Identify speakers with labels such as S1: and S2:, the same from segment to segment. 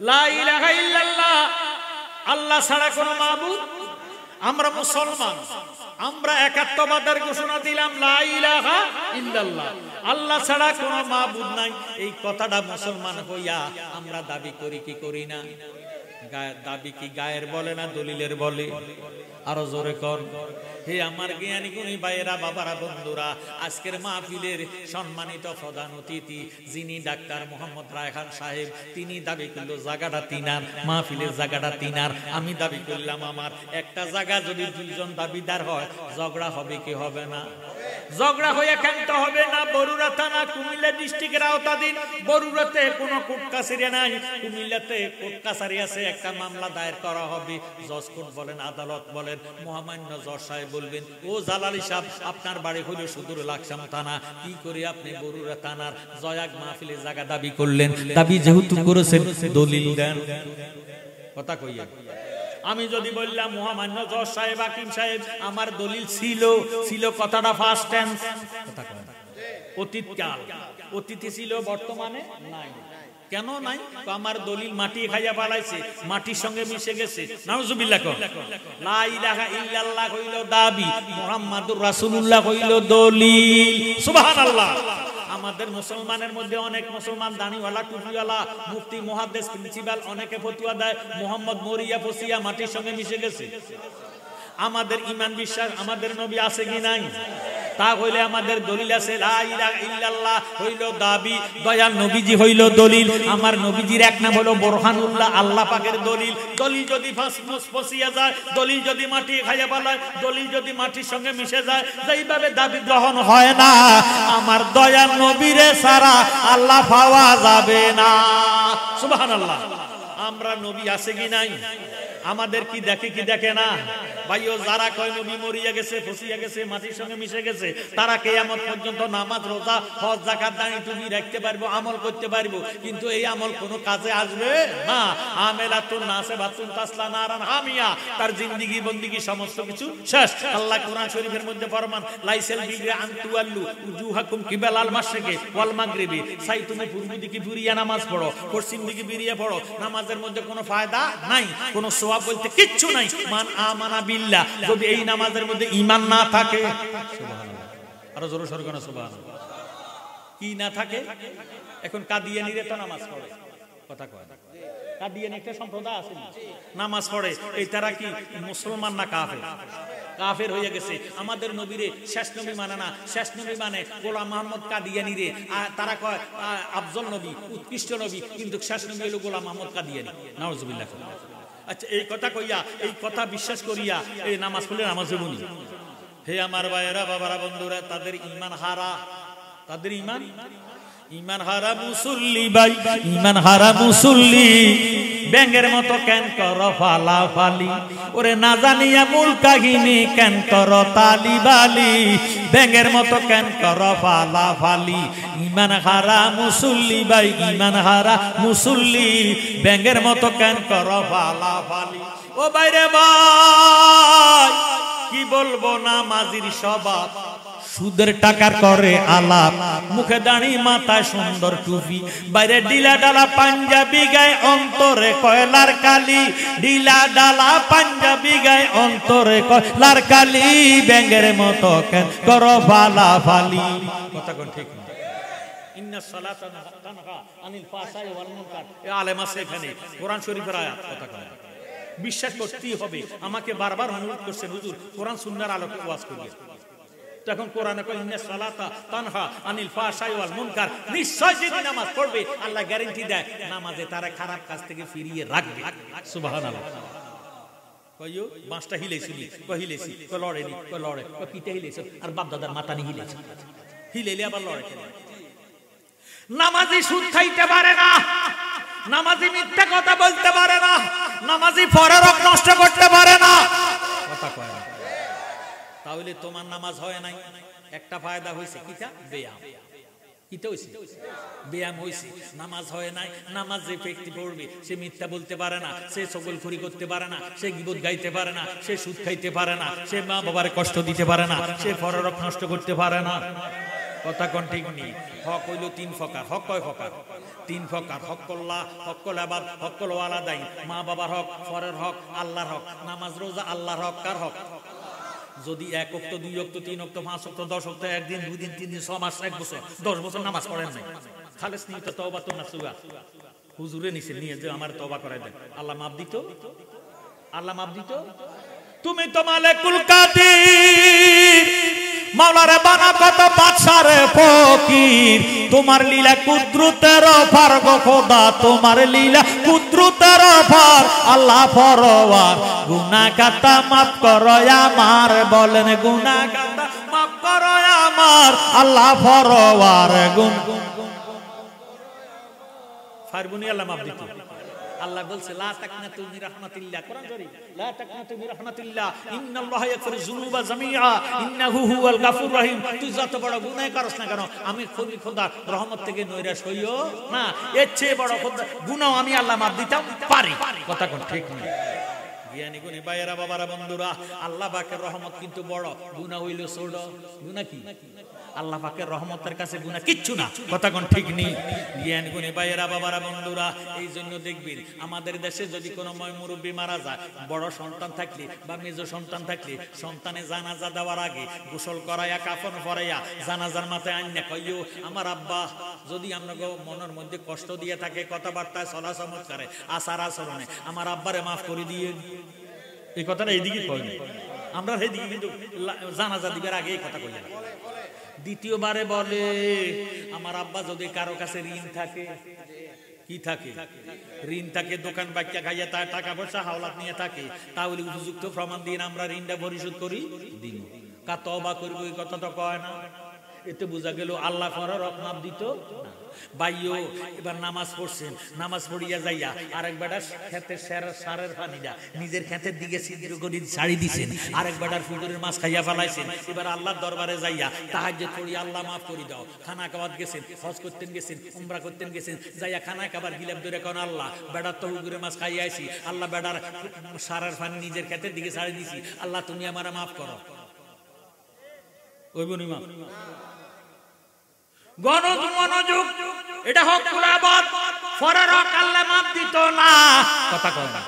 S1: লা ইলাহা ইল্লাল্লাহ, আল্লাহ ছাড়া কোনো মাবুদ। আমরা মুসলমান, আমরা একাত্মবাদের ঘোষণা দিলাম, লা ইলাহা ইল্লাল্লাহ, আল্লাহ ছাড়া কোনো মাবুদ নাই। এই কথাটা মুসলমান হইয়া আমরা দাবি করি কি করি না? দাবি কি গায়ের বলে না দলিলের বলে? আরো জোরে কর। হে আমার জ্ঞানী গুণী ভাইয়েরা, বাবারা, বন্ধুরা, আজকের মাহফিলের সম্মানিত প্রধান অতিথি যিনি ডাক্তার মোহাম্মদ রায়হান সাহেব, তিনি দাবি করলো জায়গাটা তিনার, মাহফিলের জায়গাটা তিনার। আমি দাবি করলাম আমার। একটা জায়গা যদি দুইজন দাবিদার হয়, ঝগড়া হবে কি হবে না? ঝগড়া হয়ে কেন হবে না? বরুড়া থানা কুমিল্লা ডিস্ট্রিক্টের আওতাধীন। বরুড়াতে কোনো কোর্ট কাছারি নাই, কুমিল্লাতে কোর্ট কাছারি আছে। একটা মামলা দায়ের করা হবে। জজ কোর্ট বলেন, আদালত বলেন, মহামান্য জজ সাহেব বলবেন, ও জালালি সাহেব, আপনার বাড়ি হলো সুদূর লাকসাম থানা, কি করে আপনি বরুড়া থানার জয়াগ মাহফিলের জায়গা দাবি করলেন? দাবি যেহেতু করেছেন, দলিল দেন। কথা কইয়া আমি যদি বললাম, মহামান্য জজ সাহেব, হাকিম সাহেব, আমার দলিল ছিল, ছিল কথাটা ফার্স্ট টেন্স, কথা কয় অতীতকাল, অতীতে ছিল, বর্তমানে নাই। কেন নাই? তো আমার দলিল মাটি খাইয়া পালাইছে, মাটির সঙ্গে মিশে গেছে। নাউজুবিল্লাহ। লা ইলাহা ইল্লাল্লাহ হইল দাবি, মুহাম্মাদুর রাসূলুল্লাহ হইল দলিল। সুবহানাল্লাহ। আমাদের মুসলমানের মধ্যে অনেক মুসলমান দাড়িওয়ালা, টুপিওয়ালা, মুফতি, মুহাদ্দিস, প্রিন্সিপাল, অনেকে ফতোয়া দেয় মুহাম্মদ মরিয়া ফসিয়া মাটির সঙ্গে মিশে গেছে। আমাদের ঈমান বিশ্বাস আমাদের নবী আছে কি নাই? তা হইলে আমাদের দলিল আছে। লা ইলাহা ইল্লাল্লাহ হইল দাবি, দয়াল নবীজি হইল দলিল। আমার নবীজির এক নাম হলো বুরহানুল্লাহ, আল্লাহ পাকের দলিল। দলিল যদি ফসিয়া যায়, দলিল যদি মাটি খাইয়া পালায়, দলিল যদি মাটির সঙ্গে মিশে যায়, যেইভাবে দাবি গ্রহণ হয় না, আমার দয়াল নবীরে ছাড়া আল্লাহ পাওয়া যাবে না। সুবহানাল্লাহ। আমরা নবী আছে কি নাই? আমাদের কি দেখে কি দেখে না? ভাইও, যারা কয় নবী মরিয়া গেছে, ফসিয়া গেছে, মাটির সঙ্গে মিশে গেছে, তারা কিয়ামত পর্যন্ত নামাজ, রোজা, হজ, যাকাত, দাড়ি, টুপি রাখতে পারবো, আমল করতে পারবো, কিন্তু এই আমল কোনো কাজে আসবে না। আমেলাতুন নাসিবাতুন তাসলা নারান হামিয়া, তার জিন্দেগি বন্দেগি সমস্ত কিছু শেষ। আল্লাহ কোরআন শরীফের মধ্যে ফরমান, লাইসাল বিররা আন তুওয়াল্লু উজুহাকুম কিবালাল মাশরিকি ওয়াল মাগরিবি, সাই তুমি পূর্ব দিকে ফিরিয়ে নামাজ পড়ো, পশ্চিম দিকে ফিরিয়ে পড়ো, নামাজের মধ্যে কোনো ফায়দা নাই, কোনো সওয়াব বলতে কিচ্ছু নাই। মান আমানা বিল্লাহ, যদি এই নামাজের মধ্যে ঈমান না থাকে, সুবহানাল্লাহ, আরো জোরে সরে কোন সুবহানাল্লাহ, কি না থাকে? এখন কাদিয়ানীরা তো নামাজ পড়ে, কথা কয়, কাদিয়ানী একটা সম্প্রদায় আছে, নামাজ পড়ে। এই তারা কি মুসলমান না কাফের? কাফের হয়ে গেছে। আমাদের নবীরে শেষ নবী মানে না, শেষ নবী মানে গোলাম মোহাম্মদ কাদিয়ানী রে। তারা কয় আফজল নবী, উৎকৃষ্ট নবী, কিন্তু শেষ নবী হলো গোলাম মোহাম্মদ কাদিয়ানী। নাউজুবিল্লাহ। আচ্ছা, এই কথা কইয়া, এই কথা বিশ্বাস করিয়া এই নামাজ পড়লে নামাজ হবনি? হে আমার ভাইয়েরা, বাবারা, বন্ধুরা, তাদের ঈমান হারা, তাদের ঈমান হারা মুসল্লি ভাই, ঈমান হারা মুসল্লি ব্যাঙের মতো কেন কর ফালাফালি, ওরে না জানিয়া মূল কাহিনী কেন কর তালিবালি, ব্যাঙের মতো কেন কর ফালাফালি, ঈমান হারা মুসল্লি ভাই, ঈমান হারা মুসল্লি ব্যাঙের মতো কেন কর ফালাফালি। ও বাইরে ভাই, কি বলবো নামাজির স্বভাব, সুদের টাকার করে আলাপ, মুখে দাড়ি, মাথায় সুন্দর টুপি, বাইরে ডিলা ডালা পাঞ্জাবি গায়ে, অন্তরে কয়লার কালি, ডিলা ডালা পাঞ্জাবি গায়ে, অন্তরে কয়লার কালি, ব্যাঙের মতো কেন করো ফালাফালি। কথা কোন ঠিক না? ইন্নাস সালাতা তানহা আনিল ফাহশাই ওয়াল মুনকার, এ আলেম আছে এখানে, কোরআন শরীফের আয়াত। কথা কয় বিশ্বাস করতেই হবে। আমাকে বারবার অনুরোধ করছেন, হুজুর কোরআন সুন্নাহর আলোকে ওয়াজ করিয়ে। তখন কোরআনে কয় ইন্নাস সালাতা তানহা আনিল ফাহশাই ওয়াল মুনকার, নিশ্চয় যদি নামাজ পড়বে আল্লাহ গ্যারান্টি দেয় নামাজে তারা খারাপ কাজ থেকে ফিরিয়ে রাখবে। সুবহানাল্লাহ। কইও বাঁশটা হিলেছিলি, কই হিলেছি, কই লড়েনি, কই লড়ে, কই পিঠে হিলেছ, আর বাপ দাদার মাথা নি হিলেছে, হিলেলে আবার লড়ে। নামাজি সুদ খাইতে পারে না, নামাজি মিথ্যা কথা বলতে পারে না, নামাজি ফরজ নষ্ট করতে পারে না। কথা কয় না। তাহলে তোমার নামাজ হয় নাই, একটা ফায়দা হয়েছে, কিটা? ব্যায়াম। কিটা হয়েছে? ব্যায়াম হয়েছে। নামাজ হয় নাই। নামাজ যে ব্যক্তি পড়বে সে মিথ্যা বলতে পারে না, সে চগলখড়ি করতে পারে না, সে গীবত গাইতে পারে না, সে সুদ খাইতে পারে না, সে মা বাবার কষ্ট দিতে পারে না, সে ফরজ নষ্ট করতে পারে না। কথা কোন ঠিক নেই। হক হইল 3 প্রকার। হক কয় প্রকার? তিন প্রকার, হক্কল্লাহ, হক্কল আবাদ, হক্কল ওয়ালাদাইন, মা বাবার হক, পরের হক, আল্লাহর হক। নামাজ রোজা আল্লাহর হক, কার হক? যদি 1 ওয়াক্ত 2 ওয়াক্ত 3 ওয়াক্ত 5 ওয়াক্ত 10 ওয়াক্ত, একদিন 2 দিন 3 দিন 6 মাস 1 বছর 10 বছর নামাজ পড়েন নাই, খালেস নিয়ত তওবা তো নাসুহা, হুজুরে নিছে নিয়ে যে আমার তওবা করাই দেন, আল্লাহ মাফ দিত, আল্লাহ মাফ দিত। তুমি তো মালিকুল কাদির, মাওলারে বানা কত বাদশারে ফকির, তোমার লীলা কুদরতের পার গো খোদা, তোমার লীলা কুদরতের পার। আল্লাহ পরওয়ার, গুনাহ খাতা মাফ করো আমার, বলেন গুনাহ খাতা মাফ করো আমার। আল্লাহ পরওয়ার, ফারবুনি আল্লাহ মাফ দিত। আল্লাহ বলছে লা তাকনাতু মির রাহমাতিল্লাহ, কোরআন শরীফ, লা তাকনাতু মির রাহমাতিল্লাহ, ইন্নাল্লাহা ইয়াগফিরুয যুনুবা জামিআ ইন্নাহু হুয়াল গাফুর রহিম। তুই যত বড় গুনাহ করস না কেন, আমি খোদা রহমত থেকে নৈরাশ হইও না, এর চেয়ে বড় গুনাহ আমি আল্লাহ মাফ দিতাম পারি। কথা কোন ঠিক না? জ্ঞানী গুণী ভাইয়েরা, বাবারা, বন্ধুরা, আল্লাহ পাকের রহমত কিন্তু বড়, গুনাহ হইল ছোট। গুনাহ কি? আল্লাহ পাকের রহমতের কাছে গুনাহ কিচ্ছু না। কথা কোন ঠিক নেই? জ্ঞানী গুণী ভাইয়েরা, বাবারা, বন্ধুরা, এই জন্য দেখবেন আমাদের দেশে যদি কোনো মুরব্বী মারা যায়, বড় সন্তান থাকলে বা মেজ সন্তান থাকলে, সন্তানে জানাজা দেওয়ার আগে গোসল করাইয়া কাফন পরাইয়া জানাজার মাথায় আইনা কইও, আমার আব্বা যদি আপনাকে মনের মধ্যে কষ্ট দিয়ে থাকে, কথাবার্তায় চলা চমৎকারে, আচার আচরণে, আমার আব্বারে মাফ করে দিয়ে, এই কথাটা এইদিকে কই না আমরা, সেইদিকে কিন্তু জানাজা দিবার আগে এই কথা কইলেন। দ্বিতীয়বারে বলে, আমার আব্বা যদি কারো কাছে ঋণ থাকে, কি থাকে? ঋণ থাকে, দোকান বাক্যা খাইয়া তার টাকা পয়সা হাওলাত নিয়ে থাকে, তাহলে উপযুক্ত প্রমাণ দিয়ে আমরা ঋণটা পরিশোধ করি দিন, কা তওবা করব, এই কথা তো কয় না। এতে বোঝা গেল আল্লাহ করার মাপ দিত না। ভাইও এবার নামাজ পড়ছেন, নামাজ পড়িয়া যাইয়া আরেক বেটার খেতের সারের পানিটা নিজের খেতের দিকে ছিদ্র করে ছাড়ি দিছেন, আরেক বেটার ফুটুরের মাছ খাইয়া ফেলাইছেন। এবার আল্লাহর দরবারে যাইয়া তাহাজ্জুদ পড়ি, আল্লাহ মাফ করে দাও। খানা খাওয়াত গেছেন, হজ করতেন গেছেন, উমরা করতেন গেছেন, যাইয়া খানা খাবার গিলাপ ধরে কোন আল্লাহ বেটার তো হুজুরের মাছ খাইয়া আইছি, আল্লাহ বেটার সারের পানি নিজের খেতের দিকে ছাড়ি দিছি, আল্লাহ তুমি আমারে মাফ করো। ওই বনি মা মনোযোগ, এটা হকুল আবাদ, ফরজ হক আল্লাহ মাফ দিত না। কথা কয় না,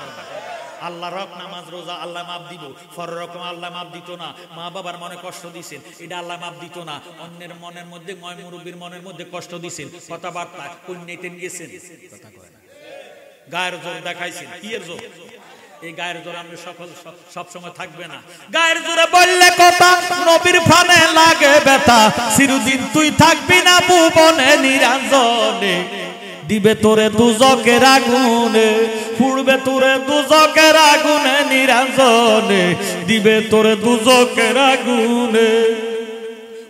S1: আল্লাহর হক নামাজ রোজা আল্লাহ মাফ দিব, ফরজ হক আল্লাহ মাফ দিত না। মা বাবার মনে কষ্ট দিছেন, এটা আল্লাহ মাফ দিত না। অন্যের মনের মধ্যে, ময় মুরব্বীর মনের মধ্যে কষ্ট দিছেন, কথাবার্তা কন্যাতেন গেছেন, কথা কয় না। গায়ের জোর দেখাইছেন, কি এর জোর? এই গায়ের জোর আমরা সব সময় থাকবে না। গায়ের জোরে বললে কথা, নবীর প্রাণে লাগে ব্যথা, চিরদিন তুই থাকবি না ভুবনে নিরঞ্জনে, দিবে তোরে দুজকের আগুনে, পুড়বে তোরে দুজকের আগুনে নিরঞ্জনে, দিবে তোরে দুজকের আগুনে।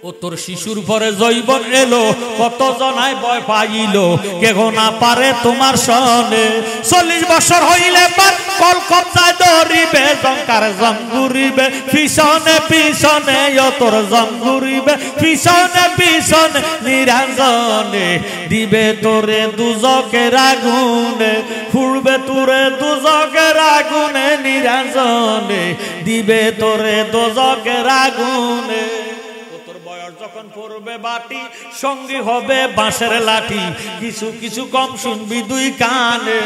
S1: ও তোর শিশুর পরে জৈবন এলো, কত জনায় ভয় পাইল, কেহ না পারে তোমার সনে। 40 বছর হইলে পার কল কবজায় ধরিবে, জঙ্কার জঙ্গুরিবে পিছনে পিছনে, ও তোর জঙ্গুরিবে পিছনে পিছনে নিরঞ্জনে, দিবে তোরে দুজকের আগুনে, পুড়বে তোরে দুজকের আগুনে নিরঞ্জনে, দিবে তোরে দুজকের আগুনে। যখন পড়বে বাটি, সঙ্গী হবে বাঁশের লাঠি, কিছু কিছু কম শুনবি দুই কানে।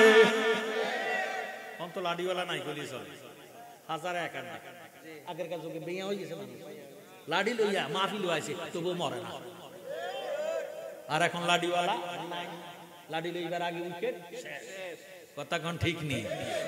S1: অন্ত লাঠিওয়ালা নাই কইলি চলে, হাজারে এক আনা। আগেরকার যুগে বিয়া হয়ে গেছে মানুষ, লাঠি লইয়া মাহফিল আইছে তবু মরে না। আর এখন লাঠিওয়ালা নাই, লাঠি লইবার আগে উইকেট শেষ। কথা কোন ঠিক নেই?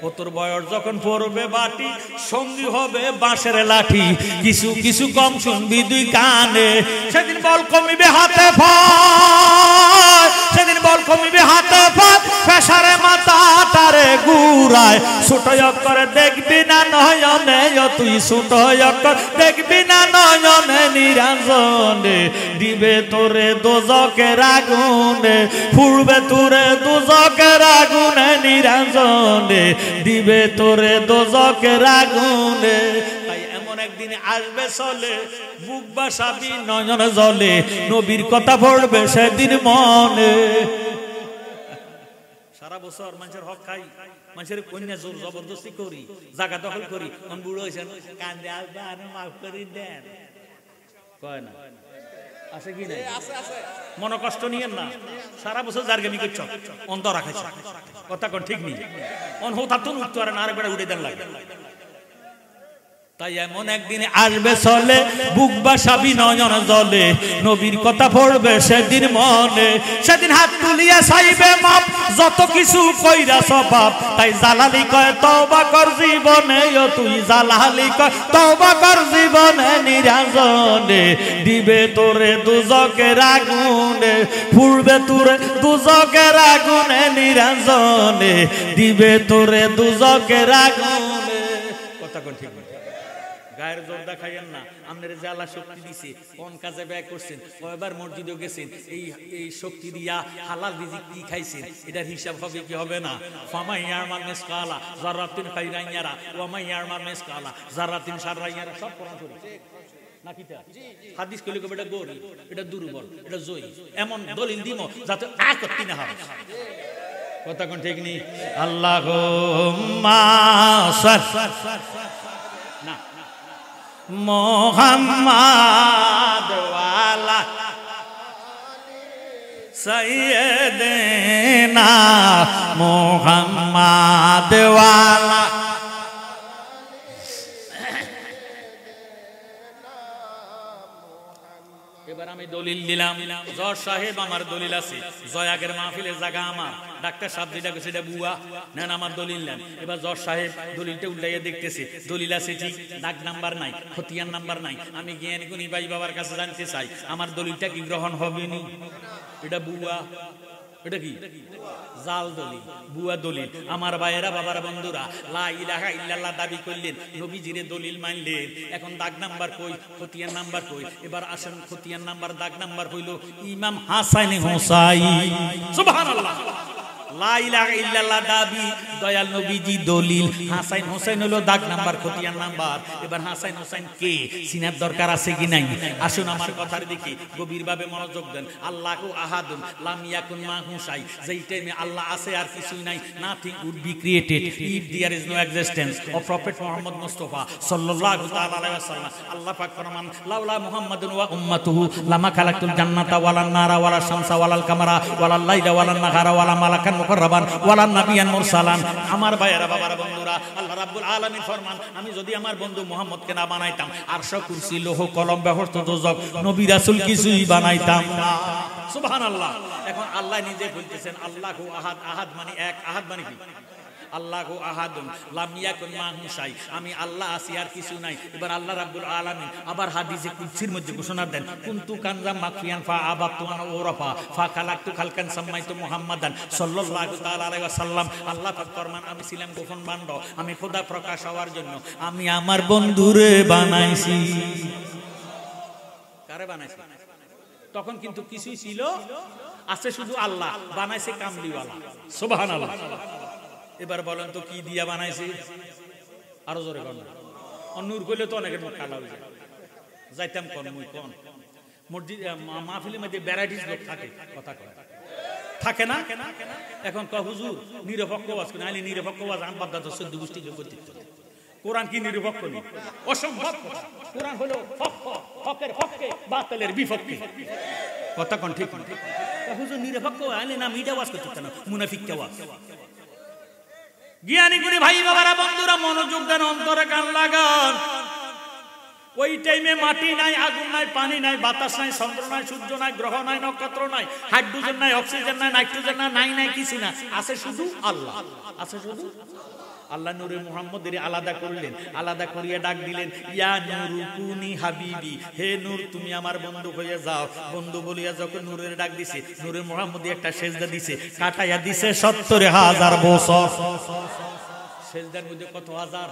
S1: ও তোর বয়স যখন পড়বে বাটি, সঙ্গী হবে বাঁশের লাঠি, কিছু কিছু কম শুনবি দুই কানে। সেদিন বল কমিবে হাতে ভয়, সেদিন বল কমিবে হাতে ভয়, পেশারে মাথা তারে গুড়ায়, ছোট করে দেখবি না নয়নে, তুই ছোট করে দেখবি না নয়নে নিরঞ্জনে, দিবে তোরে দোজকের আগুনে, পুড়বে তোরে দোজকের আগুনে নিরঞ্জনে, দিবে তোরে দোজকের আগুনে। তাই এমন একদিন আসবে চলে, বুক বাসাবি নয়ন জলে, নবীর কথা পড়বে সেদিন মনে। সারা বছর মানুষের হক খাই, মানুষের কন্যা জোর জবরদস্তি করি, জায়গা দখল করি, বুড়ো হয়েছেন কান্দে আসবে, মাফ করি দেন, কয় না। আছে কি নাই? মন কষ্ট নিয়েন না, সারা বছর জারগামি করছ, অন্তর রাখাইছ, কথা কোন ঠিক নেই। অন হোতা তো উঠতে পারে না, আরেকবার উড়ে দেন লাগে। তাই এমন একদিন আসবে চলে, বুক বাসাবি নয়ন জলে, নবীর কথা পড়বে সেদিন মনে, সেদিন হাত তুলিয়া চাইবে মাপ, যত কিছু কইরা সবাব। তাই জালালি কয় তওবা কর জীবনে, ও তুই জালালি কয় তওবা কর জীবনে, নিরাজনে দিবে তোরে দুজকের আগুনে, পুড়বে তোরে দুজকের আগুনে, নিরাজনে দিবে তোরে দুজকের আগুনে। কথা কোন ঠিক? গায়ের জোর দেখাইয়েন না। আপনার যে আল্লাহ শক্তি দিছে, কোন কাজে ব্যয় করছেন, কয়বার মসজিদে গেছেন, এই শক্তি দিয়া হালাল রিজিক কি খাইছেন, এটার হিসাব হবে কি হবে না? ফামাই ইয়ারমান মিসকালা যারাতিন খাইরান ইয়ারা ওয়া মাই ইয়ারমান মিসকালা যারাতিন শাররান ইয়ারা, সব কোরআন শরীফ নাকি তা? হাদিস কইলে কবে এটা গরিব, এটা দুর্বল, এটা জয়ী, এমন দলিল দিমো যাতে আকতি না হয়। কথা কোন ঠিক নেই? আল্লাহুম্মা না মোহাম্মদ ওয়ালা সাইয়্যিদিনা মোহাম্মদ ওয়ালা। এবার আমি দলিল দিলাম, জজ সাহেব আমার দলিল আছে, জয়াগের মাহফিলের জায়গা আমার, ডাক্তার সাহেব যেটা কইছে এটা বুয়া নেন, আমার দলিল নেন। এবার জজ সাহেব দলিলটা উল্টাইয়া দেখতেছে, দলিল আছে ঠিক, দাগ নাম্বার নাই, খতিয়ান নাম্বার নাই। আমি জ্ঞানী গুণী ভাই বাবার কাছে জানতে চাই, আমার দলিলটা কি গ্রহণ হবে নি? এটা বুয়া, এটা কি জাল দলিল, বুয়া দলিল। আমার ভাইয়েরা বাবার বন্ধুরা, লা ইলাহা ইল্লাল্লাহ দাবি করলেন, নবীজিরে দলিল মানলেন, এখন দাগ নাম্বার কই, খতিয়ান নাম্বার কই? এবার আসেন খতিয়ান নাম্বার, দাগ নাম্বার হইল ইমাম হাসান হোসাইন। সুবহানাল্লাহ। লা ইলাহা ইল্লাল্লাহ দাবি, দয়াল নবীজি দলিল, হাসান হোসেন হলো দাগ নাম্বার, খতিয়ান নাম্বার। এবার হাসান হোসেন কে চিনার দরকার আছে কি নাই? আসুন আমার কথার দিকে গভীরভাবে মনোযোগ দেন। আল্লাহু আহাদুন লাম ইয়াকুন মাহু শাই, যেই টাইমে আল্লাহ আছে আর কিছুই নাই, nothing would be created if there is no existence of prophet Muhammad Mustafa সাল্লাল্লাহু তাআলা আলাইহি ওয়াসাল্লাম। আল্লাহ পাক ফরমান, লাউলা মুহাম্মাদুন ওয়া উম্মাতুহু লামা খালাকতুল জান্নাতা ওয়ালান নারা ওয়ালা শামসা ওয়ালাল কামারা ওয়ালাল লাইলা ওয়ালান নাহারা ওয়ালা মালাকান মুকাররাবান ওয়ালা নাবিয়ান মুরসালান। আমার ভাইয়েরা বাবারা বন্ধুরা, আল্লাহ রাব্বুল আলামিন ফরমান, আমি যদি আমার বন্ধু মুহাম্মদকে না বানাইতাম, আরশ কুরসি লৌহ কলম ব্যবহৃত দোজক নবী রাসূল কিছুই বানাইতাম না। সুবহানাল্লাহ। এখন আল্লাহ নিজে বলতেছেন আল্লাহু আহাদ, আহাদ মানে এক, আহাদ মানে কি? আল্লাহু আহাদুন লাম ইয়াকুন মাহু শাই, আমি আল্লাহ আছি আর কিছু নাই। এবার আল্লাহ রাব্বুল আলামিন আবার হাদিসে কুদসির মধ্যে ঘোষণা দেন, কুনতু কানজাম মাকফিয়ান ফা আবাদতু আন ওরাফা ফা খালাকতু খালকান সাম্মাইতু মুহাম্মাদান সাল্লাল্লাহু তাআলা আলাইহি ওয়াসাল্লাম। আল্লাহ পাক ফরমান, আমি ছিলাম গোপন ভাণ্ড, আমি খোদা প্রকাশ হওয়ার জন্য আমি আমার বন্ধুরে বানাইছি। কারে বানাইছি? তখন কিন্তু কিছুই ছিল, আছে শুধু আল্লাহ, বানাইছে কামলিওয়ালা। সুবহানাল্লাহ। এবার বলেন তো কি দিয়া বানাইছে? আরো জোরে কোন, নূর কইলে তো অনেকের মুখ কালা হয়ে যায়। যাইতাম কোন মুই কোন মসজিদ মাহফিলের মধ্যে ভ্যারাইটিস লোক থাকে, কথা কয় থাকে না? এখন কয় হুজুর নিরপেক্ষ ওয়াজ কোন, আইলে নিরপেক্ষ ওয়াজ আন বাদ দাও, 14 গোষ্ঠী লোক কর্তৃত্ব। কোরআন কি নিরপেক্ষ নেই? অসম্ভব কথা। কোরআন হলো হক, হকের পক্ষে, বাতিলের বিপক্ষে। কথা কোন ঠিক? হুজুর নিরপেক্ষ আইলে না মিডিয়া ওয়াজ করতে না, মুনাফিক ওয়াজ। জ্ঞানী গুণী ভাই বাবারা বন্ধুরা মনোযোগ দেন, অন্তরে কান লাগান। ওই টাইমে মাটি নাই, আগুন নাই, পানি নাই, বাতাস নাই, চন্দ্র নাই, সূর্য নাই, গ্রহ নাই, নক্ষত্র নাই, হাইড্রোজেন নাই, অক্সিজেন নাই, নাইট্রোজেন নাই, নাই কিছু না, আছে শুধু আল্লাহ। আছে শুধু আল্লাহ। নূরে মুহাম্মদের আলাদা করলেন, আলাদা করিয়া ডাক দিলেন, ইয়া নূরু কুনি হাবিবি, হে নূর তুমি আমার বন্ধু হয়ে যাও। বন্ধু বলিয়া যখন নূরের ডাক দিছে, নূরে মুহাম্মদী একটা সেজদা দিছে, কাটাইয়া দিছে 70,000 বছর। সেজদার মধ্যে কত হাজার?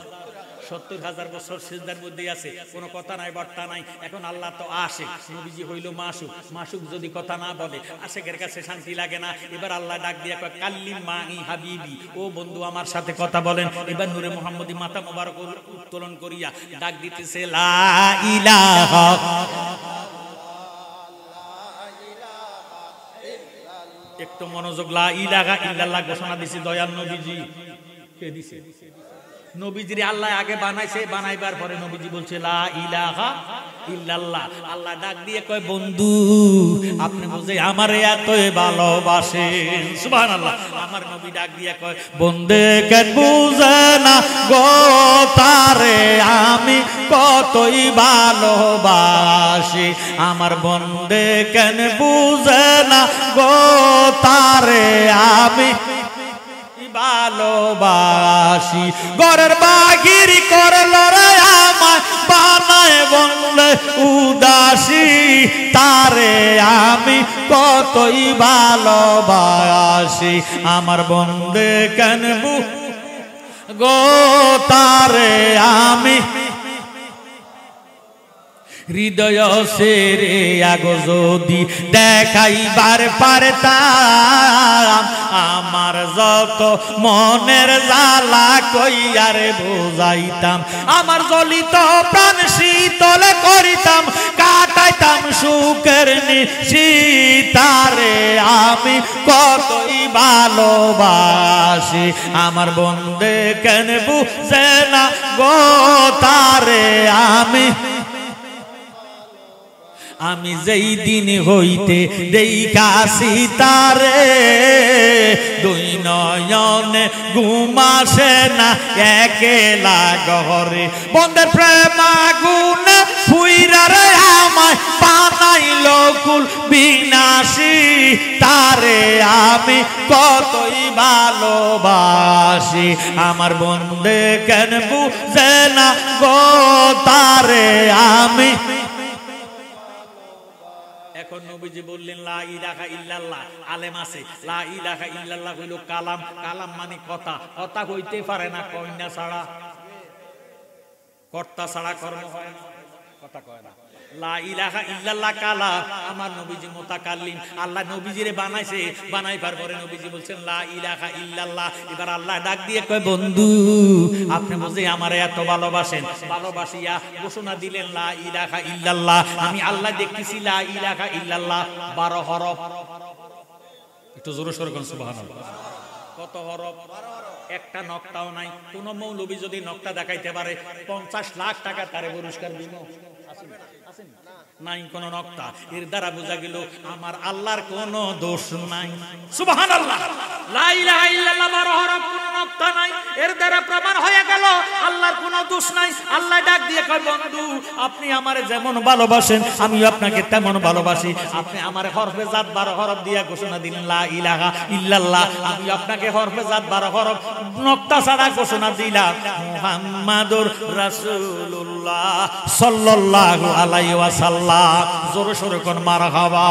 S1: 70,000 বছর সেজদার মধ্যে আছে, কোনো কথা নাই, বার্তা নাই। এখন আল্লাহ তো আশিক, নবীজি হইল মাসুক। মাসুক যদি কথা না বলে, আশিকের কাছে শান্তি লাগে না। এবার আল্লাহ ডাক দিয়া কয়, কাল্লিম মাহি হাবিবি, ও বন্ধু আমার সাথে কথা বলেন। এবার নূরে মুহাম্মদী মাথা মোবারক উত্তোলন করিয়া ডাক দিতেছে, লা ইলাহা, একটু মনোযোগ, লা ইলাহা ইল্লাল্লাহ ঘোষণা দিছে দয়াল নবীজি। কে দিছে? নবীজির আল্লাহ আগে বানাইছে, বানাইবার পরে নবীজি বলছে লা ইলাহা ইল্লাল্লাহ। আল্লাহ ডাক দিয়ে কয় বন্ধু আপনি বুঝে আমারে এতই ভালোবাসেন। সুবহানাল্লাহ। আমার নবী ডাক দিয়ে কয় বন্দে কেন বুঝে না গো তারে আমি কতই ভালোবাসি। আমার বন্দে কেন বুঝে না গো তারে আমি ভালোবাসি। ঘরের বাহির করলো রে আমায় বানায় বললে উদাসী। তারে আমি কতই ভালোবাসি। আমার বন্দে কেন গো তারে আমি হৃদয় সেরে আগো যদি দেখাইবার পারতাম আমার যত মনের জ্বালা কইয়ারে বুঝাইতাম। আমার জ্বলিত প্রাণ শীতল করিতাম কাটাইতাম সুখের নিশি। তারে আমি কতই ভালোবাসি। আমার বন্দে কেন বুঝে না গো তারে আমি আমি যেই দিন হইতে দেখাছি তারে দুই নয়নে ঘুমাসে না একেলা ঘরে। বন্ধের প্রেম আগুন ফুইরা রে আমায় বানাইল কুল বিনাশী। তারে আমি কতই ভালোবাসি। আমার বন্ধে কেন বুঝে না গো তারে আমি। এখন নবীজি বললেন লা ইলাহা ইল্লাল্লাহ। আলেম আছে লা ইলাহা ইল্লাল্লাহ হইল কালাম। কালাম মানে কথা। কথা হইতে পারে না কন্যা ছাড়া, কর্তা ছাড়া কর্ম হয় না, কথা কয় না। লা ইলাহা ইল্লাল্লাহ কালাম। আমার নবীজি মুতাকাল্লিম। আল্লাহ নবীজিরে বানাইছে, বানাইবার পরে নবীজি বলছেন লা ইলাহা ইল্লাল্লাহ। এবার আল্লাহ ডাক দিয়ে কয় বন্ধু আপনি বুঝি আমারে এত ভালোবাসেন। ভালোবাসিয়া ঘোষণা দিলেন লা ইলাহা ইল্লাল্লাহ। আমি আল্লাহ দেখতেছি লা ইলাহা ইল্লাল্লাহ 12 হরফ। একটু জোরে সোরে কোন সুবহানাল্লাহ। কত হরফ? একটা নকটাও নাই। কোন মৌলবী যদি নকটা দেখাইতে পারে 50 লাখ টাকা তারে পুরস্কার দিব। নাই কোন নকটা। এর দ্বারা বোঝা গেল আমার আল্লাহর কোন দোষ নাই। সুবহানাল্লাহ। লা ইলাহা ইল্লাল্লাহ 12 হরফ, কোন নকটা নাই। এর দ্বারা প্রমাণ হয়ে গেল আল্লাহর কোন দোষ নাই। আল্লাহ ডাক দিয়ে কয় বন্ধু আপনি আমারে যেমন ভালোবাসেন আমি আপনাকে তেমন ভালোবাসি। আপনি আমারে হরফে জাত 12 হরফ দিয়া ঘোষণা দিলেন লা ইলাহা ইল্লাল্লাহ। আমি আপনাকে হরফে জাত 12 হরফ নকটা ছাড়া ঘোষণা দিলাম মুহাম্মাদুর রাসূলুল্লাহ সাল্লাল্লাহু আলাইহি ওয়াসাল্লাম। জোরে সোরে কোন মারহাবা।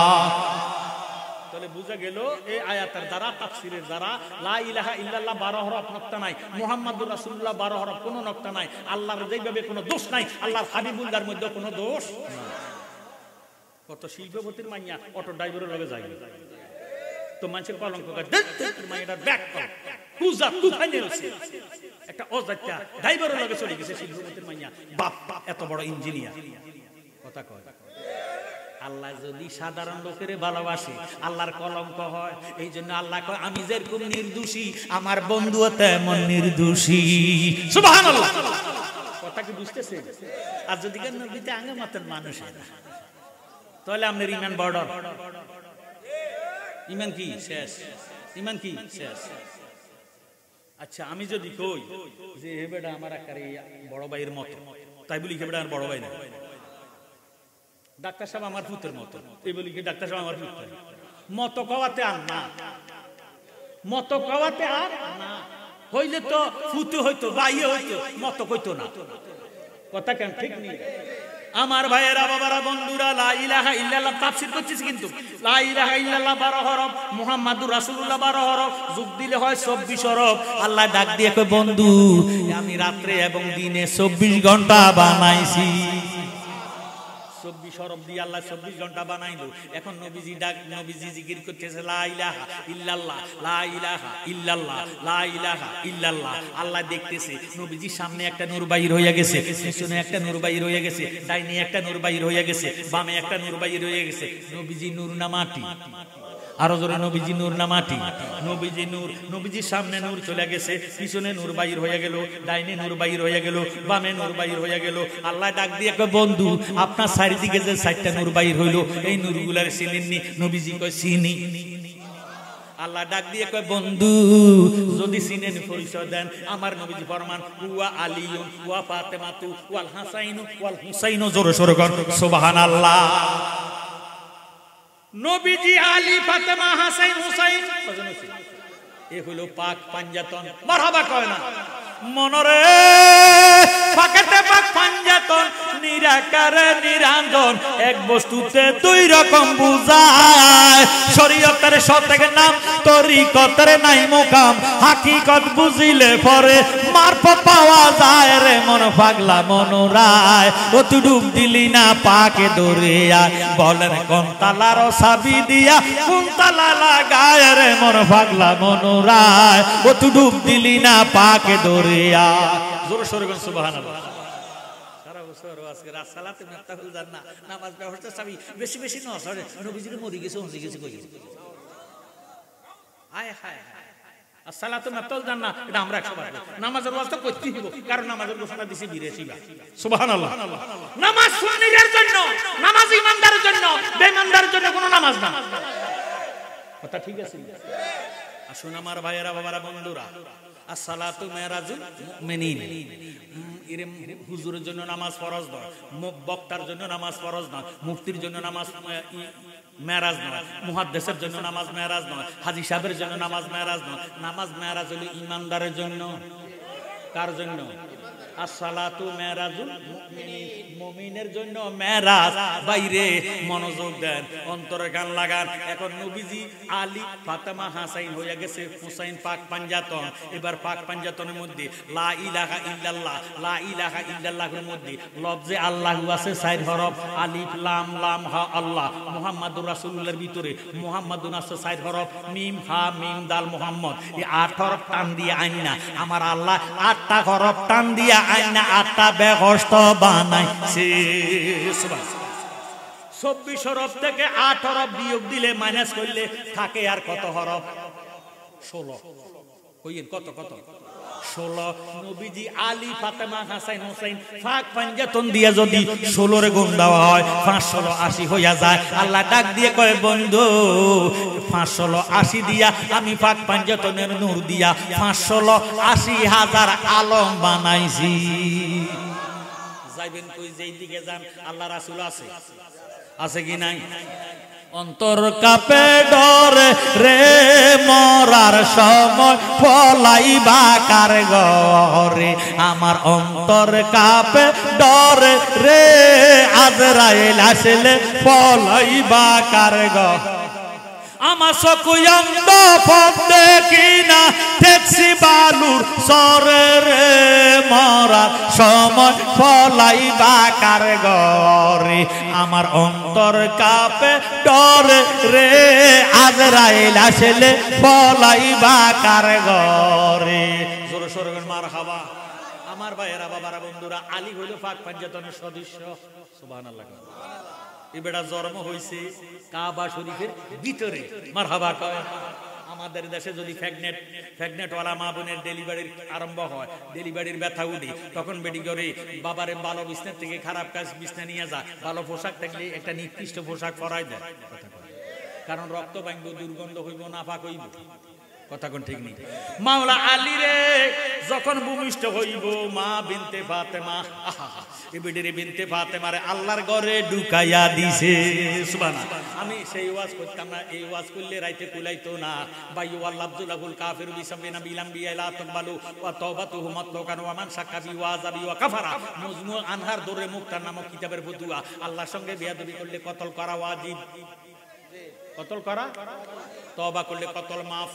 S1: তাহলে বুঝা গেল এই আয়াতের দ্বারা তাফসীরের দ্বারা লা ইলাহা ইল্লাল্লাহ 12 হরফ নকটা নাই, মুহাম্মাদুর রাসূলুল্লাহ 12 হরফ কোনো নকটা নাই। আল্লাহর যেভাবে কোনো দোষ নাই আল্লাহর হাবিবুল্লাহর মধ্যে কোনো দোষ নাই। কত শিল্পপতির মাইয়া অটো ড্রাইভারের লগে যায় তো মানুষের কলঙ্ক করে মাইয়াটার ব্যাক কর কুজা তুফানে আছে একটা অজাত্যা ড্রাইভারের লগে চলে গেছে শিল্পপতির মাইয়া। বাপ এত বড় ইঞ্জিনিয়ার। কথা কয় আল্লাহ যদি সাধারণ লোকের ভালোবাসে আল্লাহর কলঙ্ক হয়। এই জন্য আল্লাহ কয় আমি যেরকম নির্দোষী আমার বন্ধুও তেমন নির্দোষী। সুবহানাল্লাহ। কথা কি বুঝতেছেন? আর যদি কেন নবীতে আঙ্গে মতেন মানুষের তাহলে আপনার ইমান বড়। ইমান কি শেষ? ইমান কি শেষ? আচ্ছা আমি যদি কই যে হে বেটা আমার আকারে বড় ভাইয়ের মতো, তাই বলি হে বেটা আমার বড় ভাই না, ডাক্তার সাহেব আমার পুত্রের মতো, এই বলি কি ডাক্তার সাহেব আমার পুত্র মতো কওয়াতে আর না, মতো কওয়াতে আর না। হইলে তো ফুতু হইতো, বাইয়ে হইতো, মতো কইতো না। কথা কেন ঠিক নেই? আমার ভাইয়েরা বাবারা বন্ধুরা লা ইলাহা ইল্লাল্লাহ তাফসীর করতেছি কিন্তু লা ইলাহা ইল্লাল্লাহ 12 হরফ, মুহাম্মাদুর রাসূলুল্লাহ 12 হরফ, যোগ দিলে হয় 24 হরফ। আল্লাহ ডাক দিয়ে কয় বন্ধু আমি রাত্রে এবং দিনে 24 ঘন্টা বানাইছি। 24 হরফ দিয়ে আল্লাহ 24 ঘন্টা বানাইলো। এখন নবীজি ডাক, নবীজি জিকির করতেছে লা ইলাহা ইল্লাল্লাহ, লা ইলাহা ইল্লাল্লাহ, লা ইলাহা ইল্লাল্লাহ। আল্লাহ দেখতেছে নবীজির সামনে একটা নূর বাইর হয়ে গেছে, পিছনে একটা নূর বাইর হয়ে গেছে, ডাইনে একটা নূর বাইর হয়ে গেছে, বামে একটা নূর বাইর হয়ে গেছে। নবীজি নূর না মাটি? আরো জোরে নবীজি নূর না মাটি? নবীজি নূর। নবীজির সামনে নূর চলে গেছে, পিছনে নূর বাইর হয়ে গেল, ডাইনে নূর বাইর হয়ে গেল, বামে নূর বাইর হয়ে গেল। আল্লাহ ডাক দিয়ে কয় বন্ধু আপনার চারিদিকে যে 4টা নূর বাইর হইল এই নূরগুলার চিনেননি? নবীজি কয় চিনি। আল্লাহ ডাক দিয়ে কয় বন্ধু যদি চিনেন পরিচয় দেন। আমার নবীজি ফরমান ওয়া আলিয়ুন ওয়া ফাতেমাতু ওয়াল হাসাইনু ওয়াল হুসাইনু। জোরে সোরে কর সুবহানাল্লাহ। নবীজি আলী, ফাতেমা, হাসাইন, হুসাইন এ হইল পাক পাঞ্জাতন। মারহাবা কয় না? মনরে ফাঁকেতে পাক পাঞ্জাতন, নিরাকারে নিরঞ্জন, এক বস্তুতে দুই রকম বুঝায়। শরীয়তের সতেক নাম, তরিকতের নাই মুকাম, হাকিকত বুঝিলে পরে মারফত পাওয়া যায় রে মন পাগলা মনোরায়। ও তুই ডুব দিলি না পাকে দরিয়া, বলেন কোন তালার চাবি দিয়া কোন তালা লাগায় রে মন পাগলা মনোরায়। ও তুই ডুব দিলি না পাকে দরিয়া। জোরে সোরে কোন সুবহানাল্লাহ। সারা বছর আজকে রাত সালাতে মিফতাহুল জান্নাহ নামাজ ব্যবস্থা চাবি বেশি বেশি ন সরে নবীজির মরি গেছে হয়ে গেছে কই হায় হায় আসসালাতু মিফতাহুল জান্নাহ এটা আমরা 100 বার নামাজের ওয়াজটা করতেই দিব, কারণ নামাজের ঘোষণা দিছি 82 বার। সুবহানাল্লাহ। নামাজ সুন্নিদের জন্য, নামাজ ইমানদারের জন্য, বেঈমানদারের জন্য কোনো নামাজ না। কথা ঠিক আছে? আসুন আমার ভাইয়েরা, বাবারা, বন্ধুরা, আসসালাতু মেরাজুল মুমিনিন। এর হুজুরের জন্য নামাজ ফরজ নয়, বক্তার জন্য নামাজ ফরজ নয়, মুফতির জন্য নামাজ মেরাজ নয়, মুহাদ্দিসের জন্য নামাজ মেরাজ নয়, হাজী সাহেবের জন্য নামাজ মেরাজ নয়। নামাজ মেরাজ হলো ইমানদারের জন্য। কার জন্য? আসসালাতু মেরাজুল মুমিনিন, মুমিনের জন্য মেরাজ। বাইরে মনোযোগ দেন, অন্তরে গান লাগান। এখন নবীজি আলী, ফাতেমা, হাসাইন হয়ে গেছে হুসাইন পাক পাঞ্জাতন। এবার পাক পাঞ্জাতনের মধ্যে লা ইলাহা ইল্লাল্লাহ, লা ইলাহা ইল্লাল্লাহর মধ্যে লফজে আল্লাহু আছে 4 হরফ, আলিফ লাম লাম হা আল্লাহ। মুহাম্মাদুর রাসূলুল্লাহর ভিতরে মুহাম্মাদুন আছে 4 হরফ, মিম হা মিম দাল মুহাম্মদ। এই 8 হরফ টান দিয়ে আইনা আমার আল্লাহ 8টা হরফ টান দিয়ে আইনা 8টা বেহস্ত বানাইছে। 24 হরফ থেকে 8 হরফ বিয়োগ দিলে মাইনাস করলে থাকে আর কত হরফ? 16। কইেন কত কত? 16। নবীজি আলী, ফাতেমা, হাসাইন, হুসাইন পাক পাঞ্জাতন দিয়া যদি 16 রে গুণ দেওয়া হয় 5 16 80 হইয়া যায়। আল্লাহ ডাক দিয়ে কয় বন্ধু 5 16 80 দিয়া আমি পাক পাঞ্জাতনের নূর দিয়া 5 16 80,000 আলম বানাইছি। যাইবেন কই? যেই দিকে যান আল্লাহ রাসূল আছে, আছে কি নাই? অন্তর কাপে ডরে রে মরার সময় পলাইবা কার ঘরে। আমার অন্তর কাপে ডরে রে আজরাইল আসলে পলাইবা কার ঘরে। আমার চকুয়ন্দ পথ দেখি না দেখছি বালুর সরে রে মরার সময় পলাইবা কার ঘরে। আমার অন্তর কাঁপে ডরে রে আজরাইল আসলে পলাইবা কার ঘরে। জোরে সোরে মারহাবা। আমার ভাইয়েরা, বাবারা, বন্ধুরা, আলী হইল পাক পাঞ্জাতনের সদস্য। সুবহানাল্লাহ। এই বেটা জন্ম হয়েছে কাবা শরীফের ভিতরে। মারহাবা কয়। আমাদের দেশে যদি প্রেগনেন্টওয়ালা মা বোনের ডেলিভারির আরম্ভ হয়, ডেলিভারির ব্যথা উঠে, তখন বেডি করে বাবারে ভালো বিছনার থেকে খারাপ কাজ বিছনা নিয়ে যা, ভালো পোশাক থাকলে একটা নির্দিষ্ট পোশাক পরাই দেয়। কারণ রক্ত ভাঙব, দুর্গন্ধ হইব, নাপাক হইব। কথা কোন ঠিক নেই? মাওলা আলী রে যখন ভূমিষ্ঠ হইব মা বিনতে ফাতেমা, এই বেডিরে বিনতে ফাতেমারে আল্লাহর ঘরে ঢুকাইয়া দিছে। সুবহানাল্লাহ। আমি সেই ওয়াজ করতাম না, এই ওয়াজ করলে রাইতে কুলাইতো না। বাইয়ু আল্লাহুল কাফিরু বিসাবিনা বিলাম বিলা তাকবালু ওয়া তাওবাতুহু মাতলুকান ওয়া মান শাক্কা বি ওয়াজাবি ওয়া কাফারা। মুজমু আনহার দরে মুক্তার নামক কিতাবের ফতুয়া। আল্লাহর সঙ্গে বেয়াদবি করলে কতল করা ওয়াজিব, কতল করা, তওবা করলে কতল মাফ।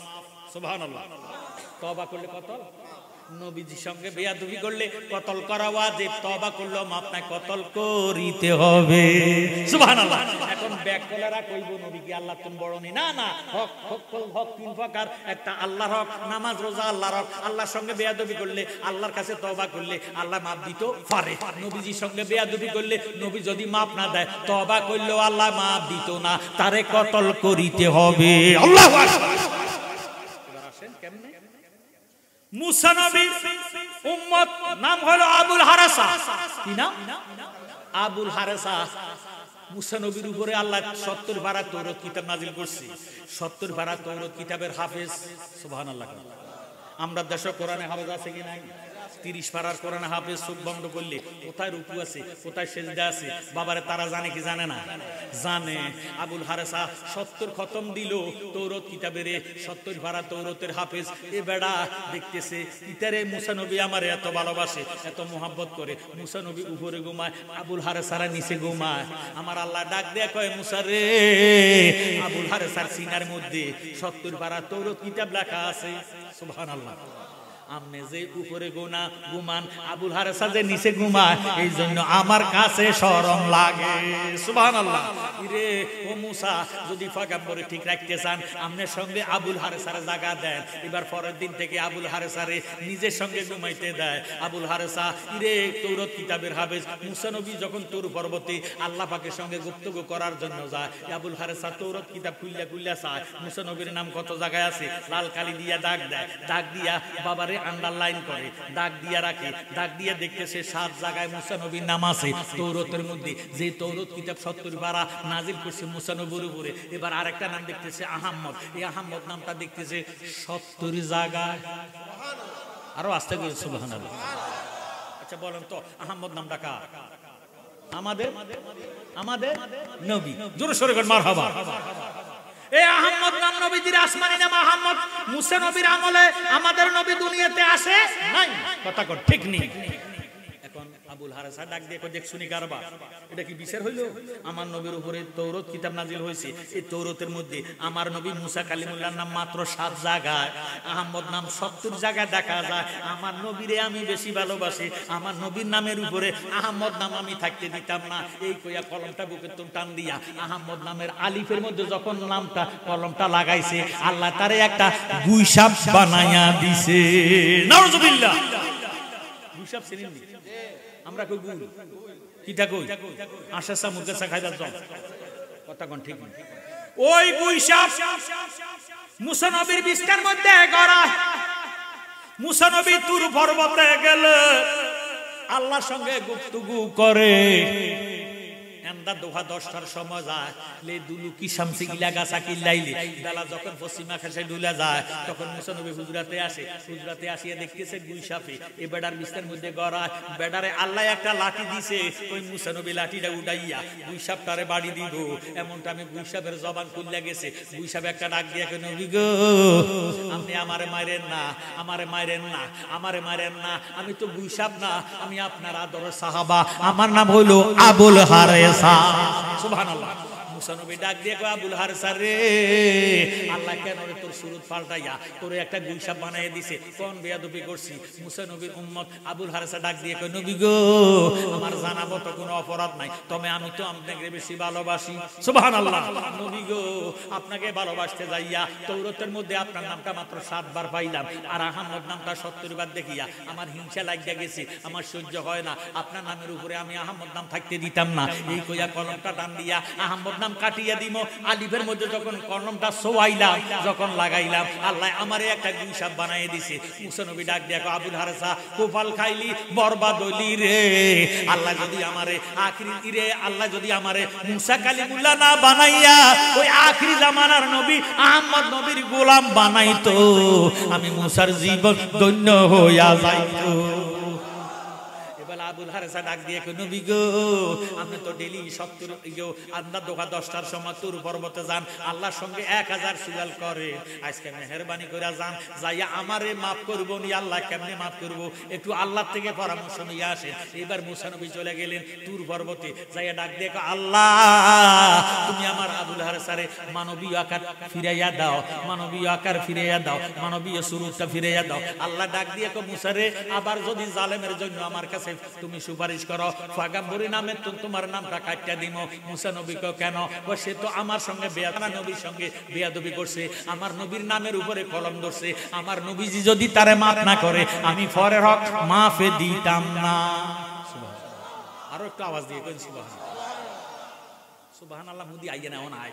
S1: সুবহানাল্লাহ। তওবা করলে কতল। নবীজির সঙ্গে বেয়াদবি করলে কতল করা ওয়াজিব, তওবা করলেও মাপ নাই, কতল করিতে হবে। সুবহানাল্লাহ। এখন ব্যাককলারা কইব নবী কি আল্লাহ তুমি বড় নি? না না, হক হক হক তিন প্রকার, একটা আল্লাহর হক, নামাজ রোজা আল্লাহর হক। আল্লাহর সঙ্গে বেয়াদবি করলে, আল্লাহর কাছে তওবা করলে আল্লাহ মাপ দিতে পারে। নবীজির সঙ্গে বেয়াদবি করলে নবী যদি মাপ না দেয়, তওবা করলেও আল্লাহ মাপ দিত না, তারে কতল করিতে হবে। আল্লাহু আকবার। এবার আসেন কেমনে? মুসা নবীর উম্মত নাম হলো আবুল হারেসা। কি নাম? আবুল হারেসা। মুসা নবীর উপরে আল্লাহ 70 পারা তৌরাত কিতাব নাজিল করছে। 70 পারা তৌরাত কিতাবের হাফেজ। সুবহানাল্লাহ। আমরা দেশে কোরআনে হাফেজ আছে কি নাই? 30 পারার কোরআনে হাফেজ চোখ বন্ধ করলে কোথায় রুকু আছে, কোথায় সেজদা আছে, বাবারে তারা জানে কি জানে না? জানে। আবুল হারেসা 70 খতম দিল তৌরাত কিতাবের, 70 পারা তৌরাতের হাফেজ। এ বেড়া দেখতেছে ইতারে মুসা নবী আমারে এত ভালোবাসে, এত মোহাব্বত করে। মুসা নবী উপরে ঘুমায়, আবুল হারেসারা নিচে ঘুমায়। আমার আল্লাহ ডাক দেয়া কয়, মুসা রে, আবুল হারেসার সিনার মধ্যে 70 পারা তৌরাত কিতাব লেখা আছে। সুবহানাল্লাহ। আমনে যে উপরে ঘুমান, আবুল হারেসা যে নিচে ঘুমায়, এই জন্য আমার কাছে শরম লাগে। সুবহানাল্লাহ। রে ও মুসা, যদি পয়গম্বরে ঠিক রাখতে চান, আমনের সঙ্গে আবুল হারেসারে জায়গা দেন। এবার পরের দিন থেকে আবুল হারেসারে নিজের সঙ্গে ঘুমাইতে দেয়। আবুল হারেসা রে তৌরাত কিতাবের হাফেজ। মুসা নবী যখন তুর পর্বতে আল্লাহ পাকের সঙ্গে গুপ্তগো করার জন্য যায়, আবুল হারেসা তৌরাত কিতাব খুললা চায়, মুসা নবীর নাম কত জায়গায় আছে, লাল কালি দিয়া দাগ দেয়। দাগ দিয়া বাবারে আন্ডারলাইন করে, দাগ দিয়া রাখে। দাগ দিয়া দেখতেছে 7 জায়গায় মুসা নবীর নাম আছে তৌরাতের মধ্যে। যে তৌরাত কিতাব 70 পারা নাজিল করছে মুসা নবীর উপরে। এবার আরেকটা নাম দেখতেছে আহমদ। এই আহমদ নামটা দেখতেছে 70 জায়গায়। আরো আস্তে করে সুবহানাল্লাহ। আচ্ছা বলেন তো আহমদ নামটা কার? আমাদের আমাদের নবী। জোরে সোরে করে মারহাবা। এই আহমদ নাম নবীজির আসমানি নাম আহমদ। মুসা নবীর আমলে আমাদের নবী দুনিয়াতে আসে নাই। কথা কর ঠিক নেই। এখন আবুল হারেসা ডাক দিয়ে কয়, দেখ শুনি কারবা, এটা কি বিচার হইল? আমার নবীর উপরে তৌরাত কিতাব নাজিল হয়েছে। এই তৌরাতের মধ্যে আমার নবী মুসা কালিমুল্লাহর নাম মাত্র 7 জায়গায়, আহমদ নাম 70 জায়গায় দেখা যায়। আমার নবীরে আমি বেশি ভালোবাসি, আমার নবীর নামের উপরে আহমদ নাম আমি থাকতে দিতাম না। এই কইয়া কলমটা বুকের তুম টান দিয়া আহমদ নামের আলিফের মধ্যে যখন নামটা কলমটা লাগাইছে, আল্লাহ তারে একটা গুইসাপ বানায়া দিছে। নাউজুবিল্লাহ। গুইসাপ চিনেন নি? আমরা কই গুল, কিটা কই? আশাসা মুগেসা খাইবার জল। কথা কোন ঠিক না? ওই গুইসাপ মুসা নবীর বিছানার মধ্যে গড়া। মুসা নবী তুর পর্বতে গেলে আল্লাহর সঙ্গে গুপ্তগু করে। এন্দা দোহা 10টার সময় যায়, লে দুলু কি শামসি গিলা গাছা কিলাইলে বেলা যখন পশ্চিমা খাসে ডুলা যায়, তখন মুসা নবী হুজরাতে আসে। হুজরাতে আসিয়া দেখতেছে গুইসাপে এই বেড়ার বিছানার মধ্যে গড়ায়। বেড়ারে আল্লাহ একটা লাঠি দিছে, ওই মুসা নবী লাঠিটা উঠাইয়া গুইসাপটারে বাড়ি দিব। এমনটা আমি গুইসাপের জবান খুললা গেছে। গুইসাপ একটা ডাক দিয়া কই, নবী গো আপনি আমারে মাইরেন না, আমারে মাইরেন না, আমারে মাইরেন না। আমি তো গুইসাপ না, আমি আপনার আদরের সাহাবা, আমার নাম হলো আবুল হারেসা। সুবহানাল্লাহ। মুসা নবী ডাক দিয়ে কয়, আবুল হারেসা রে, আল্লাহ কেন রে তোর সুরত পাল্টাইয়া তোরে একটা গুইসাপ বানাইয়া দিছে? কোন বেয়াদবি করছি? মুসা নবীর উম্মত আবুল হারেসা ডাক দিয়ে কয়, নবী গো আমার জানাবো তো কোনো অপরাধ নাই, তবে আমি তো আপনাকে বেশি ভালোবাসি। সুবহানাল্লাহ। নবী গো আপনাকে ভালোবাসতে যাইয়া তৌরাতের মধ্যে আপনার নামটা মাত্র 7 বার পাইলাম, আর আহমদ নামটা 70 বার দেখিয়া আমার হিংসা লাগিয়া গেছে, আমার সহ্য হয় না। আপনার নামের উপরে আমি আহমদ নাম থাকতে দিতাম না। এই কইয়া কলমটা টান দিয়া আহমদ নাম কাটিয়া দিম। আলিফের মধ্যে যখন কলমটা সোয়াইলাম, যখন লাগাইলাম, আল্লাহ আমারে একটা গুইসাপ বানাইয়া দিছে। মুসা নবী ডাক দিয়া কয়, আবুল হারেসা কোপাল খাইলি বরবাদ হইলি রে। আল্লাহ যদি আমারে আখিরি রে, আল্লাহ যদি আমারে মুসা কালিমুল্লাহ না বানাইয়া ওই আখিরি জামানার নবী আহমদ নবীর গোলাম বানাইতো, আমি মুসার জীবন ধন্য হইয়া যাইতো। এবার আবুল হারেসা ডাক দিয়ে কই নবী গো আপনি তো ডেইলি 70 আন্দা দোকা 10টার সময় তুর পর্বতে যান আল্লাহর সঙ্গে 1000 সিলাল করে আজকে মেহেরবানি করে যান যাইয়া আমারে maaf করব নি আল্লাহ কেমনে maaf করব একটু আল্লাহর থেকে পরামর্শ নিয়ে আসেন এবার মুসা নবী চলে গেলেন তুর পর্বতে যাইয়া ডাক দিয়ে কয় আল্লাহ তুমি আমার আবুল হারেসারে মানবীয় আকার ফিরাইয়া দাও মানবীয় আকার ফিরাইয়া দাও মানবীয় স্বরূপটা ফিরাইয়া দাও আল্লাহ ডাক দিয়ে কয় মুসা রে আবার যদি জালেমের জন্য আমার কাছে তুমি সুপারিশ করো পয়গম্বরী নামে তোমার নামটা কাটিয়ে দিব মুসা নবী কয় কেন কয় সে তো আমার সঙ্গে বেয়াদবি নবীর সঙ্গে বেয়াদবি করছে আমার নবীর নামের উপরে কলম ধরছে আমার নবীজি যদি তারে maaf না করে আমি ফরের হক মাফে দিতাম না সুবহানাল্লাহ আরো একটু আওয়াজ দিয়ে কই সুবহানাল্লাহ সুবহানাল্লাহ মুদি আইয়ে না ওনা আই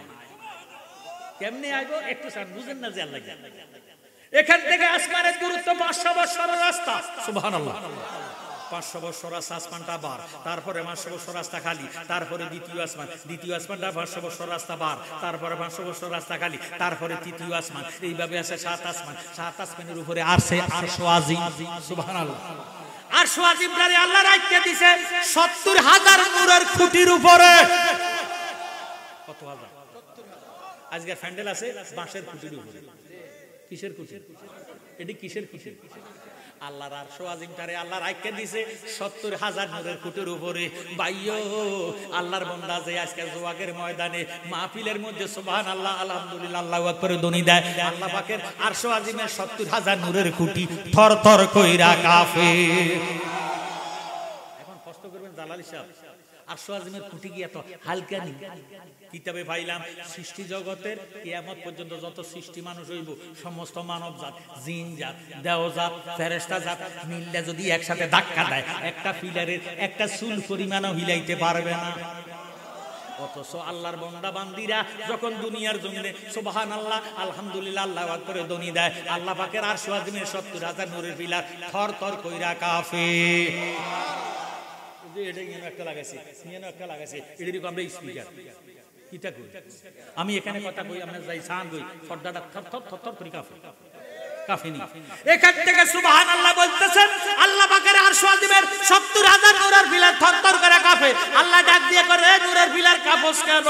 S1: কেমনে আইবো একটু সান বুঝেন না যে আল্লাহ এখান থেকে আসমানের দূরত্ব 500 বছরের রাস্তা সুবহানাল্লাহ 500 বছর রাস্তা আসমানটা বার তারপরে 500 বছর রাস্তা খালি তারপরে দ্বিতীয় আসমানটা 500 বছর রাস্তা বার তারপরে 500 বছর রাস্তা খালি তারপরে তৃতীয় আসমান এইভাবে আছে 7 আসমানের উপরে আরশ আজিম সুবহানাল্লাহ আরশ আজিমটারে আল্লাহ রাখতে দিয়েছে 70000 নূরের খুঁটির উপরে কত হাজার আজকে ফ্যান্ডেল আছে বাঁশের খুঁটির উপরে কিসের খুঁটি এটি কিসের খুঁটি আল্লাহর আরশ আজিমটারে আল্লাহ রাখতে দিয়েছে 70000 নূরের খুঁটির উপরে ভাইও আল্লাহর বান্দা যে আজকে জোয়াগের ময়দানে মাহফিলের মধ্যে সুবহানাল্লাহ আলহামদুলিল্লাহ আল্লাহু আকবার ধ্বনি দেয় আল্লাহ পাকের আরশ আজিমের 70000 নূরের খুঁটি থরথর কইরা কাঁপে এখন কষ্ট করবেন জালালি সাহেব আরশ আজিমের খুঁটি কি এত হালকা নি কিতাবে পাইলাম সৃষ্টি জগতের কিয়ামত পর্যন্ত যত সৃষ্টি মানুষ হইব সমস্ত মানব জাত জিন জাত দেও জাত ফেরেশতা জাত মিললে যদি একসাথে ধাক্কা দেয় একটা পিলারের একটা চুল পরিমাণও হিলাইতে পারবে না অথচ আল্লাহর বান্দা বান্দিরা যখন দুনিয়ার জমিনে সুবহানাল্লাহ আলহামদুলিল্লাহ আল্লাহু আকবার ধ্বনি দেয় আল্লাহ পাকের আরশ আজিমের 70000 নূরের পিলার থরথর কইরা কাঁপে এটা একটা লাগাইছে এটারই আমরা স্পিকার কিটা কই আমি এখানে কথা কই আমরা যাই সান কই পর্দাটা থরথর থরথর করে কাফেনি এখান থেকে সুবহানাল্লাহ বলতেছেন আল্লাহ পাকের আরশ আজিমের 70000 নূরের পিলার থরথর করে কাঁপে আল্লাহ ডাক দিয়ে করে নূরের পিলার কাঁপস কেন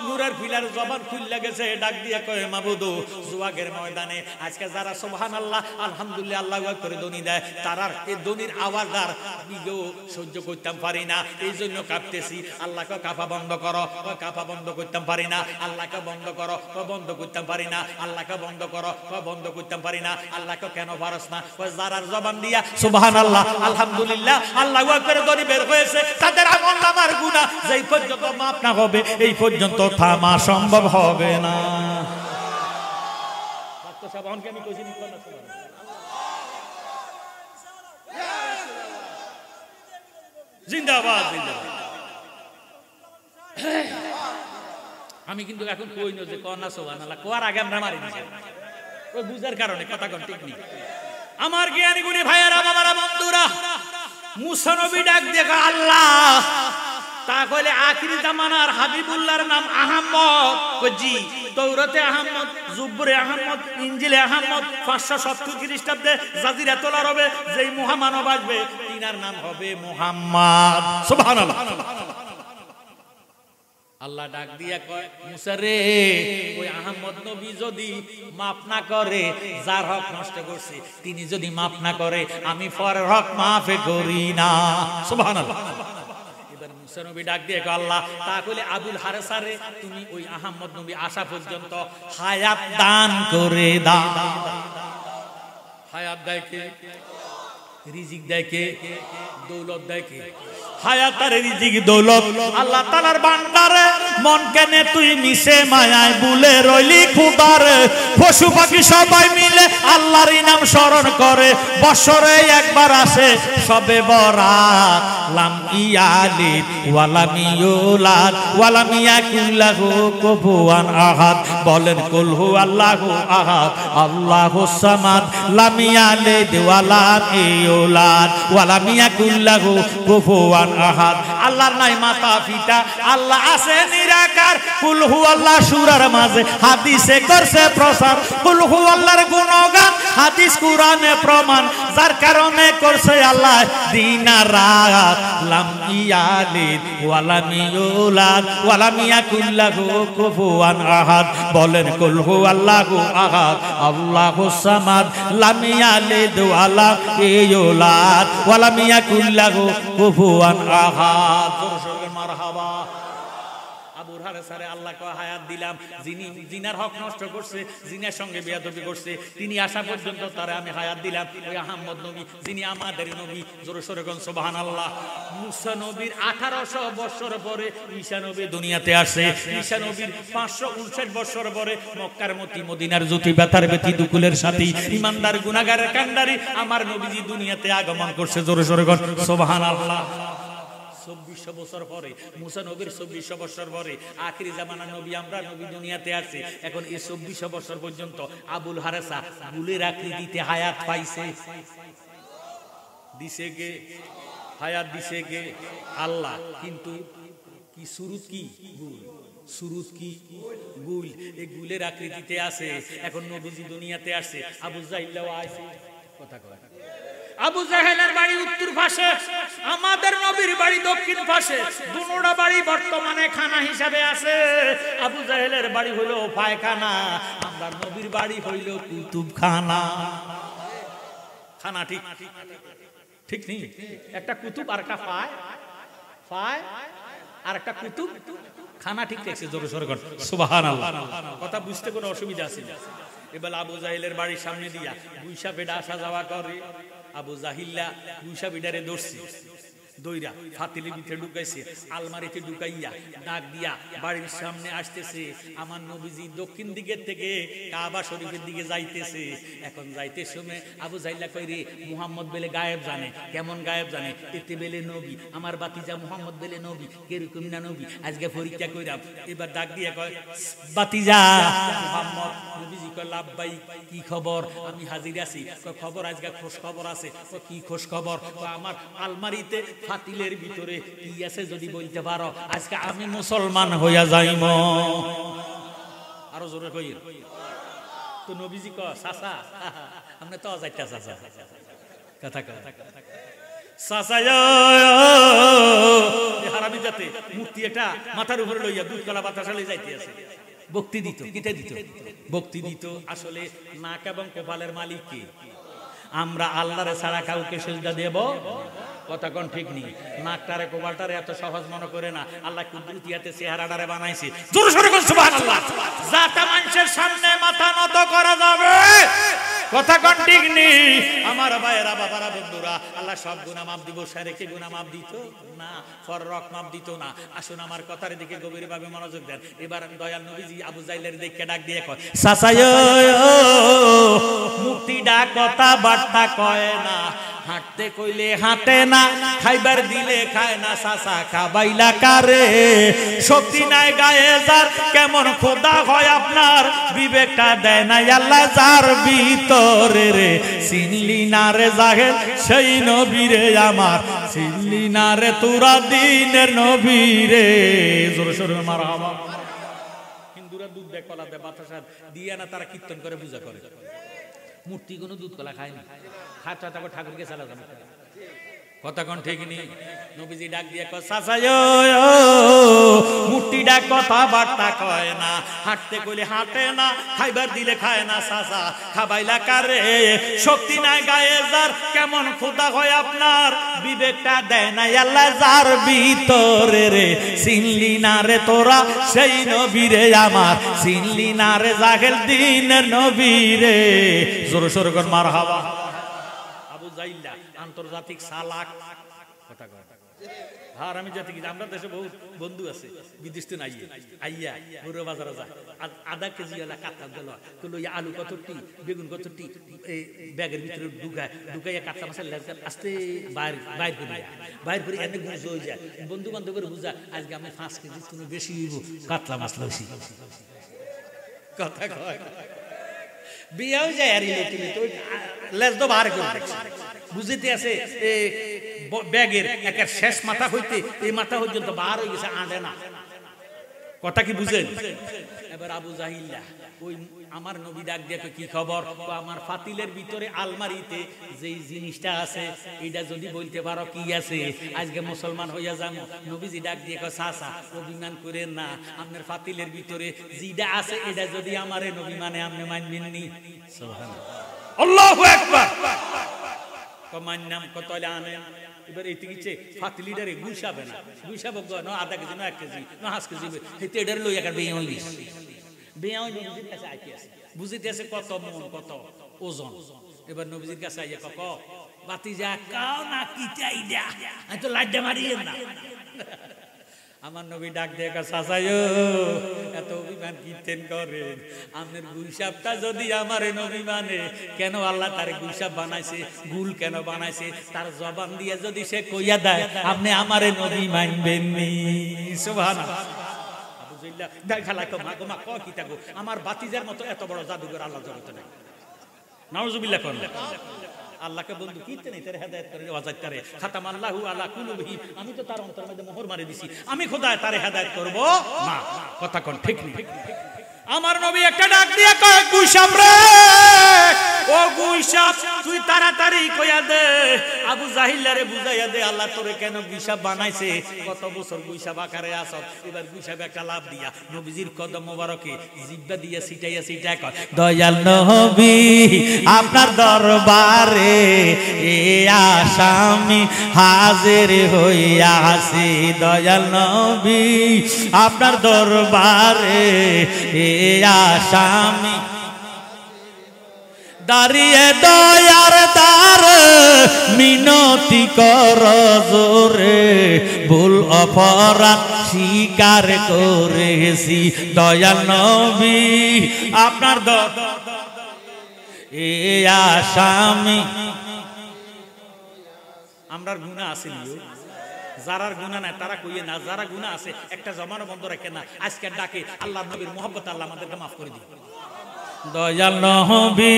S1: নূরের পিলার জবান খুলে গেছে ডাক দিয়ে কয় মাবুদ জোয়াগের ময়দানে আজকে যারা সুবহানাল্লাহ আলহামদুলিল্লাহ আল্লাহু আকবার ধ্বনি দেয় তারা এই ধ্বনির আওয়াজদার বিগো সহ্য করতে পারি না এইজন্য কাঁপতেছি আল্লাহকে কাঁপা বন্ধ করো কাঁপা বন্ধ করতে পারি না আল্লাহকে বন্ধ করো বন্ধ করতে পারি না আল্লাহকে বন্ধ করো বন্ধ করতে পারি না আল্লাহকে কেন পারস না ওই যারার জবান দিয়া সুবহানাল্লাহ আলহামদুলিল্লাহ আল্লাহু আকবার ধ্বনি বের হয়েছে তাদের আমলনামার গুনাহ যেই পর্যন্ত maaf না হবে এই পর্যন্ত থামা সম্ভব হবে না ভক্ত সাবনকে আমি কইছি নি কোন জিন্দাবাদ জিন্দাবাদ আমি কিন্তু এখন কই না যে কোন সুবহানাল্লাহ কোয়ার আগে আমরা মারি দিছি ওই বুঝার কারণে কথা কোন ঠিক নেই আমার জ্ঞানী গুণী ভাইয়েরা বাবারা বন্ধুরা মুসা নবী ডাক দেখা আল্লাহ তা কইলে আখিরি জামানার হাবিবুল্লাহর নাম আহমদ কজি তৌরাতে আহমদ জুবরে আহমদ ইনজিলে আহমদ 570 খ্রিস্টাব্দে জাজিরাতুল আরবে যেই মহামানব আসবে তিনার নাম হবে মুহাম্মদ সুবহানাল্লাহ আল্লাহ ডাক দিয়া কয় মুসা রে ওই আহমদ নবী যদি maaf না করে যার হক নষ্ট করছে তিনি যদি maaf না করে আমি পরের হক maaf করি না সুবহানাল্লাহ এবার মুসা নবী ডাক দিয়ে কয় আল্লাহ তা কইলে আবুল হারেসারে তুমি ওই আহমদ নবী আসা পর্যন্ত হায়াত দান করে দাও হায়াত দেয় কে রিজিক দেয় কে দৌলত দেয় কে হায়াত আর রিজিক দৌলত আল্লাহ তাআলার বান্দারে মন কেনে তুই মিশে মায়ায় ভুলে রইলি খোদারে পশু পাখি সবাই মিলে আল্লাহর নাম স্মরণ করে বছরে একবার আসে সবে বরাত লাম ইয়ালি ওয়ালাম ইউলাদ ওয়ালাম ইয়াকুল লাহু কুফুয়ান আহাদ বলেন কুল হু আল্লাহু আহাদ আল্লাহুস সামাদ লাম ইয়ালিদ ওয়ালাম ইউলাদ ওয়ালাম ইয়াকুল লাহু কুফুয়ান আহাদ আল্লাহর নাই মাতা পিতা আল্লাহ আছে নিরাকার কুল হু আল্লাহ সূরার মাঝে হাদিসে করছে প্রচার কুল হু আল্লাহর গুণগান হাদিস কুরআনে প্রমাণ যার কারণে করছে আল্লাহ দিন আর রাত লাম ইয়ালিদ ওয়া লাম ইউলাদ ওয়া লাম ইয়াকুল লাহু কুফুয়ান আহাদ বলেন কুল হুয়াল্লাহু আহাদ আল্লাহুস সামাদ লাম ইয়ালিদ ওয়া লাম ইউলাদ ওয়া লাম ইয়াকুল লাহু কুফুয়ান আহাদ মারহাবা আবুল হারেসারে আল্লাহ কে হায়াত দিলাম যিনি জিনার হক নষ্ট করছে জিনার সঙ্গে বেয়াদবি করছে তিনি আসা পর্যন্ত তারে আমি হায়াত দিলাম ওই আহমদ নবী যিনি আমাদের নবী জোরে সোরে কোন সুবহানাল্লাহ মুসা নবীর 1800 বছর পরে ঈসা নবী দুনিয়াতে আসে ঈসা নবীর 559 বছর পরে মক্কার মতি মদিনার জ্যোতি ব্যথার ব্যথি দুকুলের সাথী ইমানদার গুনাহগারের কান্ডারি আমার নবীজি দুনিয়াতে আগমন করছে জোরে সোরে কোন সুবহানাল্লাহ 2400 বছর পরে মুসা নবীর 2400 বছর পরে আখিরি জামানা নবী আমরা নবী দুনিয়াতে আসে এখন এই 2400 বছর পর্যন্ত আবুল হারেসা গুলের আকৃতিতে হায়াত পাইছে দিছে কে হায়াত দিছে কে আল্লাহ কিন্তু কি শুরুত কি গুল শুরুত কি গুল এই গুলের আকৃতিতে আছে এখন নবীজি দুনিয়াতে আসে আবু জাহিল্লাহ আইছে কথা কয় আবু জাহেলের বাড়ি উত্তর পাশে আমাদের নবীর বাড়ি দক্ষিণ পাশে দুনোটা বাড়ি বর্তমানে খানা হিসাবে আছে আবু জাহেলের বাড়ি হলো পায়খানা আমরা নবীর বাড়ি হইল কুতুবখানা খানা ঠিক ঠিক নেই একটা কুতুব আর একটা পায় পায় আর একটা কুতুব খানা ঠিক দেখছে জোরে সোরে কর সুবহানাল্লাহ কথা বুঝতে কোনো অসুবিধা আছে না এবার আবু জাহেলের বাড়ির সামনে দিয়া গুইসা বেডা আসা যাওয়া করে আবু জাহিল্লা গুইসা বেডারে ধরছে দইরা ফাতিলের ভিতরে ঢুকাইছে আলমারিতে ঢুকাইয়া ডাক দিয়া বাড়ির সামনে আসতেছে আমার নবীজি দক্ষিণ দিকের থেকে কাবা শরীফের দিকে যাইতেছে এখন যাইতে সময় আবু জাহিল্লা কই রে মুহাম্মদ বেলে গায়েব জানে কেমন গায়েব জানে এতে বেলে নবী আমার বাতিজা মুহাম্মদ বেলে নবী কিরকম না নবী আজকে পরীক্ষা কইরাম এবার ডাক দিয়া কয় বাতিজা মুহাম্মদ নবীজি কয় লাব্বাই কি খবর আমি হাজির আছি কয় খবর আজকে খোঁজ খবর আছে কয় কি খোঁজ খবর কয় আমার আলমারিতে ফাতিলের ভিতরে কি আছে যদি বলতে পারো আজকে আমি মুসলমান হইয়া যাইম আরো জোরে কই তো নবীজি কয় চাচা আমরা তো যাইতা চাচা কথা কথা চাচা হারামি যাতে মূর্তি এটা মাথার উপরে লইয়া দুধ কলা বাতাসা লই যাইতে আছে ভক্তি দিত কিটা দিত ভক্তি দিত আসলে নাক এবং কপালের মালিক কে আমরা আল্লাহরে ছাড়া কাউকে সিজদা দেব কথা কোন ঠিক নেই নাকটারে কপালটারে এত সহজ মনে করে না আল্লাহ কুদরতিয়াতে চেহারাটারে বানাইছে জোরে সোরে কোন সুবহানাল্লাহ যাতে মানুষের সামনে মাথা নত করা যাবে কথা কোন ঠিক নেই আমার ভাইয়েরা বাবারা বন্ধুরা আল্লাহ সব গুনাহ মাফ দিব শারীরিক গুনাহ মাফ দিত না ফররক মাফ দিত না আসুন আমার কথার দিকে গভীরভাবে মনোযোগ দেন এবার আমি দয়াল নবীজি আবু জাহিলের দেখে ডাক দিয়ে কয় চাচায়ো মুক্তি ডাক কথা বার্তা কয় না হাঁটতে কইলে হাঁটে না খাইবার দিলে খায় না চাচা খাবাইলা কারে শক্তি নাই গায়ে যার কেমন খোদা হয় আপনার বিবেকটা দেয় না আল্লাহ যার ভিতরে রে চিনলি না রে জাহেল সেই নবী রে আমার চিনলি না রে তোরা দিনের নবী রে জোরে সোরে মারহাবা হিন্দুরা দুধ দেয় কলা দেয় বাতাসা দিয়ে না তারা কীর্তন করে পূজা করে মূর্তি কোনো দুধ কলা খায় না খাচ্ছা তারপর ঠাকুরকে চালা যাবে কথা কোন ঠিক নেই নবীজি ডাক দিয়ে কয় চাচায়ো মূর্তি ডাক কথা বার্তা কয় না হাঁটতে কইলে হাঁটে না খাইবার দিলে খায় না চাচা খাবাইলা কারে শক্তি নাই গায়ে যার কেমন খোদা হয় আপনার বিবেকটা দেয় না আল্লাহ যার ভিতরে রে চিনলি না রে তোরা সেই নবী রে আমার চিনলি না রে জাহেল দিনের নবী রে জোরে সোরে কোন মারহাবা আবু জাহিল্লা আন্তর্জাতিক সালাক কথা কয় আর আমি জাতি কি আমরা দেশে বহুত বন্ধু আছে বিদেশ তো নাই আইয়া বড় বাজারে যায় আধা কেজি এলা কাঁচা দিল কইলো আলু কতটি বেগুন কতটি এই ব্যাগের ভিতরে ঢুকাইয়া কাঁচা মাছের লেজা আস্তে বাইর করে এনে বুঝ হয়ে যায় বন্ধু বান্ধবের বুঝা আজকে আমি 5 কেজি কোনো বেশি হইব কাতলা মাছ লইছি কথা কয় বিয়াও যায় আর রিলেটিভ তো লেজ তো বার করে বুঝিতে আছে ব্যাগের একের শেষ মাথা হইতে এই মাথা পর্যন্ত বার হয়ে গেছে আঁটে না কথা কি বুঝেন এবার আবু জাহিল্লা ওই আমার নবী ডাক দিয়ে কি খবর? আমার ফাতিলের ভিতরে আলমারিতে যেই জিনিসটা আছে এটা যদি বলতে পারো কি আছে, আজকে মুসলমান হইয়া যাবো। নবীজি ডাক দিয়ে কয় চাচা অভিমান করেন না, আপনার ফাতিলের ভিতরে যেটা আছে এটা যদি আমারে নবী মানে আপনি মানবেন নি? সুবহানাল্লাহ, আল্লাহু আকবার। মানলাম, কত আনেন। এবার এই থেকে ফাতিলিটারে গুছাবে না, গুছাবো না আধা কেজি না 1 কেজি না 5 কেজি, হেতে এটার লইয়া কাটবে বুঝিতেছে কত মন কত ওজন। এবার নবীজির কাছে আইয়া কক বাতি যা কাও না কি চাই দা, আমি তো লাড্ডা মারিয়ে না। আমার নবী ডাক দিয়ে চাচাইও এত অভিমান কীর্তেন করেন, আপনার গুলসাবটা যদি আমার নবী মানে, কেন আল্লাহ তার গুলসাব বানাইছে, গুল কেন বানাইছে, তার জবান দিয়ে যদি সে কইয়া দেয় আপনি আমার নবী মানবেন নি? সুবহানাল্লাহ। আমার বাতিজার মতো এত বড় জাদুঘর আল্লাহ জগতে নাই। নাউজুবিল্লাহ করলেন। আল্লাহকে বন্ধু কীর্তে নেই, তার হেদায়েত করে ওয়াজাত করে খাতাম আল্লাহু আলা কুলুবিহি, আমি তো তার অন্তরের মধ্যে মোহর মারি দিছি, আমি খোদা তারে হেদায়েত করব না। কথা কোন ঠিক নেই। আমার নবী একটা ডাক দিয়ে কয় গুইসাব রে, ও গুইসাব তুই তাড়াতাড়ি কইয়া দে, আবু জাহিলারে বুঝাইয়া দে আল্লাহ তোরে কেন গুইসাব বানাইছে, কত বছর গুইসাব আকারে আসব। এবার গুইসাব একটা লাভ দিয়া নবীজির কদম মোবারকে জিহ্বা দিয়া ছিটাইয়া ছিটায় কয় দয়াল নবী আপনার দরবারে এ আসামি হাজির হইয়া আছি, দয়াল নবী আপনার দরবারে এ আসামি দাঁড়িয়ে দয়ার দ্বার মিনতি কর জোরে, ভুল অপরাধ স্বীকার করেছি, দয়াল নবী আপনার এ আসামি। আমরার গুনাহ আছে নিও, যারার গুনাহ নাই তারা কইয়ে না, যারা গুনাহ আছে একটা জমানো বন্ধ রাখে না, আজকে ডাকে আল্লাহর নবীর মহব্বত আল্লাহ আমাদেরকে মাফ করে দিন। দয়াল নবী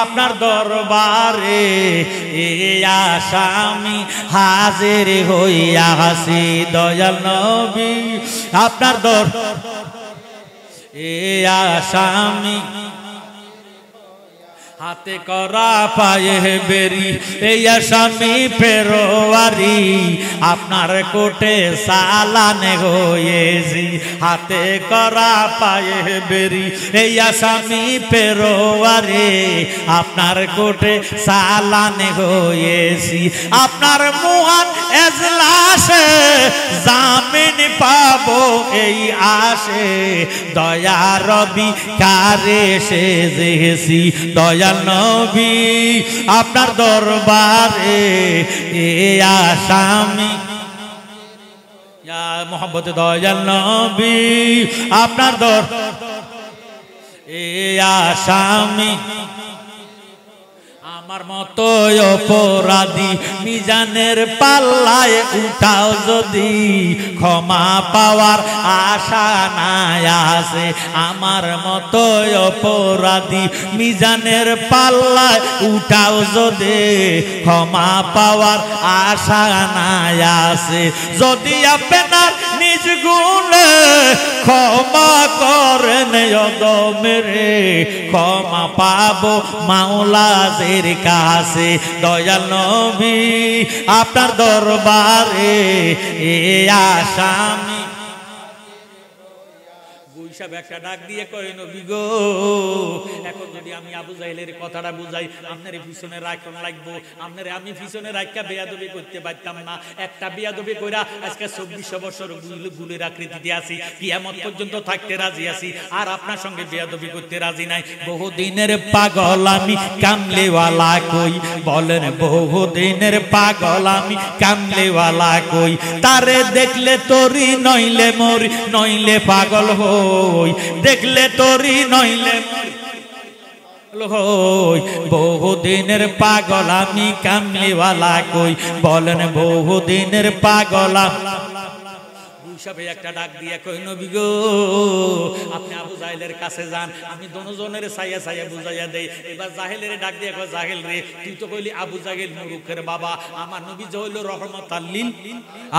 S1: আপনার দরবারে এ আসামি হাজির হইয়া আছি, দয়াল নবী আপনার এ আসামি হাতে করা পায়ে বেরি এই আসামি পেরোয়ারি, আপনার কোটে সালানে হয়েছি, হাতে করা পায়ে বেরি এই আসামি পেরোয়ারি, আপনার কোটে সালানে হয়েছি, আপনার মহান এজলাসে জামিন পাবো এই আশে, দয়া রবি কারে সেজেছি, দয়া নবী আপনার দরবারে এ আসামি মোহাম্মদ, দয়াল নবী আপনার এ আসামি। আমার মতো অপরাধী মিজানের পাল্লায় উঠাও যদি, ক্ষমা পাওয়ার আশা নাই আছে, আমার মতো অপরাধী মিজানের পাল্লায় উঠাও যদি, ক্ষমা পাওয়ার আশা নাই আছে, যদি আপনার নিজ গুণে ক্ষমা করেন মেরে, ক্ষমা পাবো মাওলাদের কাছে, দয়াল নবী আপনার দরবারে এ আসামি। একটা ডাক দিয়ে কয় নবী গো, এখন যদি আমি আবু জাহেলের কথাটা বুঝাই আপনার পিছনে রাখন লাগবো, আপনার আমি পিছনে রাখা বেয়াদবি করতে পারতাম না, একটা বেয়াদবি কইরা আজকে 2400 বছর গুলের আকৃতিতে আছি, কিয়ামত পর্যন্ত থাকতে রাজি আছি, আর আপনার সঙ্গে বেয়াদবি করতে রাজি নাই। বহুদিনের পাগল আমি কামলেওয়ালা কই, বলেন বহুদিনের পাগল আমি কামলেওয়ালা কই, তারে দেখলে তোরি নইলে মরি, নইলে পাগল হই, দেখলে তোরি নইলে হই, বহুদিনের পাগল আমি কামলিওয়ালা কই, বলেন বহুদিনের পাগল। গুইসাবে একটা ডাক দিয়ে কই নবী গো আপনি আবু জাহেলের কাছে যান আমি দনজনের ছায়া ছায়া বুঝাইয়া দেই এবার জাহেলের ডাক দিয়ে কয় জাহেল রে তুই তো কইলি আবু জাহেল মুরুখের বাবা আমার নবী যে হইল রহমাতাল লিল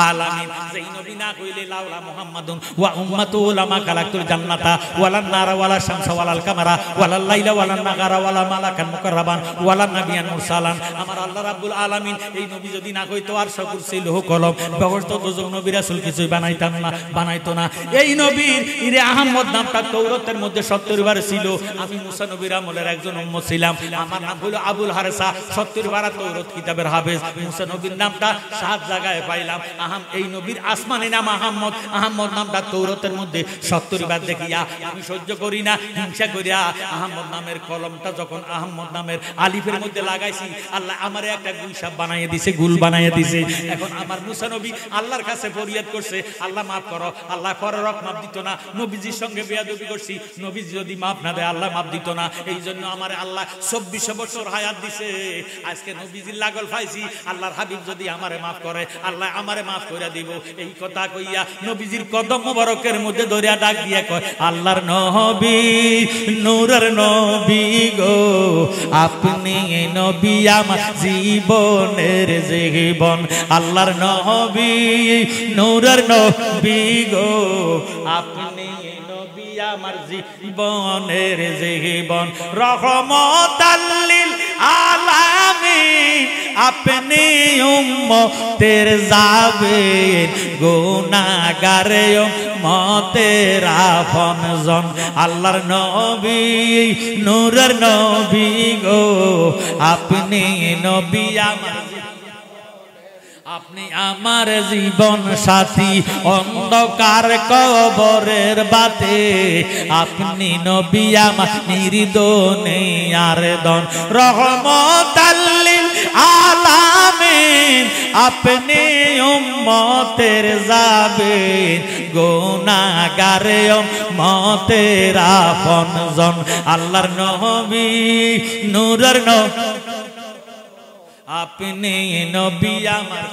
S1: আলামিন যেই নবী না কইলে লাউলা মুহাম্মাদুন ওয়া উম্মাতু লামা খালাকতুল জান্নাতা ওয়ালান নারা ওয়ালা শামসা ওয়ালাল কামারা ওয়ালাল লাইলা ওয়ালান নাগারা ওয়ালা মালাকান মুকাররাবান ওয়ালা নাবিয়ান মুরসালান আমার আল্লাহ রাব্বুল আলামিন এই নবী যদি না কইতো আর সকল ছিল কলম ব্যবস্থা তো নবী রাসূল কিছুই বানাইতাম না বানাইতো না এই নবীর ইরে আহমদ নামটা তৌরাতের মধ্যে 70 বার ছিল আমি মুসা নবীর আমলের একজন উম্মত ছিলাম আমার নাম হলো আবুল হারেসা 70 বার তৌরাত কিতাবের হাফেজ মুসা নবীর নামটা 7 জায়গায় পাইলাম এই নবীর আসমানি নাম আহমদ আহমদ নামটা তৌরাতের মধ্যে 70 বার দেখিয়া আমি সহ্য করি না হিংসা করিয়া আহমদ নামের কলমটা যখন আহমদ নামের আলিফের মধ্যে লাগাইছি আল্লাহ আমারে একটা গুলশাব বানাইয়া দিয়েছে গুল বানাইয়া দিয়েছে এখন আমার মুসা নবী আল্লাহর কাছে ফরিয়াদ করছে আল্লাহ মাফ করো আল্লাহ করে রক মাফ দিত না নবীজির সঙ্গে বেয়াদবি করছি নবীজি যদি মাফ না দেয় আল্লাহ মাফ দিত না এই জন্য আমারে আল্লাহ 24 বছর হায়াত দিছে আজকে নবীজির লাগল পাইছি আল্লাহর হাবিব যদি আমারে মাফ করে আল্লাহ আমারে মাফ করে দিব এই কথা কইয়া নবীজির কদম মোবারকের মধ্যে ধরিয়া ডাক দিয়া কয় আল্লাহর নবী নূরের নবী গো আপনি নবী আমার জীবনের জীবন আল্লাহর নবী নূরের নবী গো আপনি নবী আমার জীবনের জীবন রহমাতাল লিল আলামিন আপনি উম্মতের যাবেন গুনাহগারে উম্মতের আপনজন আল্লাহর নবী নূরের নবী গো আপনি নবী আমার আপনি আমার জীবন সাথী অন্ধকার কবরের বাতে আপনি নবী আমার নির্দনে আর দন রহমাতাল লিল আলামিন আপনি উম্মতের যাবেন গুনাহগারে উম্মতের আপনজন আল্লাহর নবী নূরের নবী আপনি নবী আমার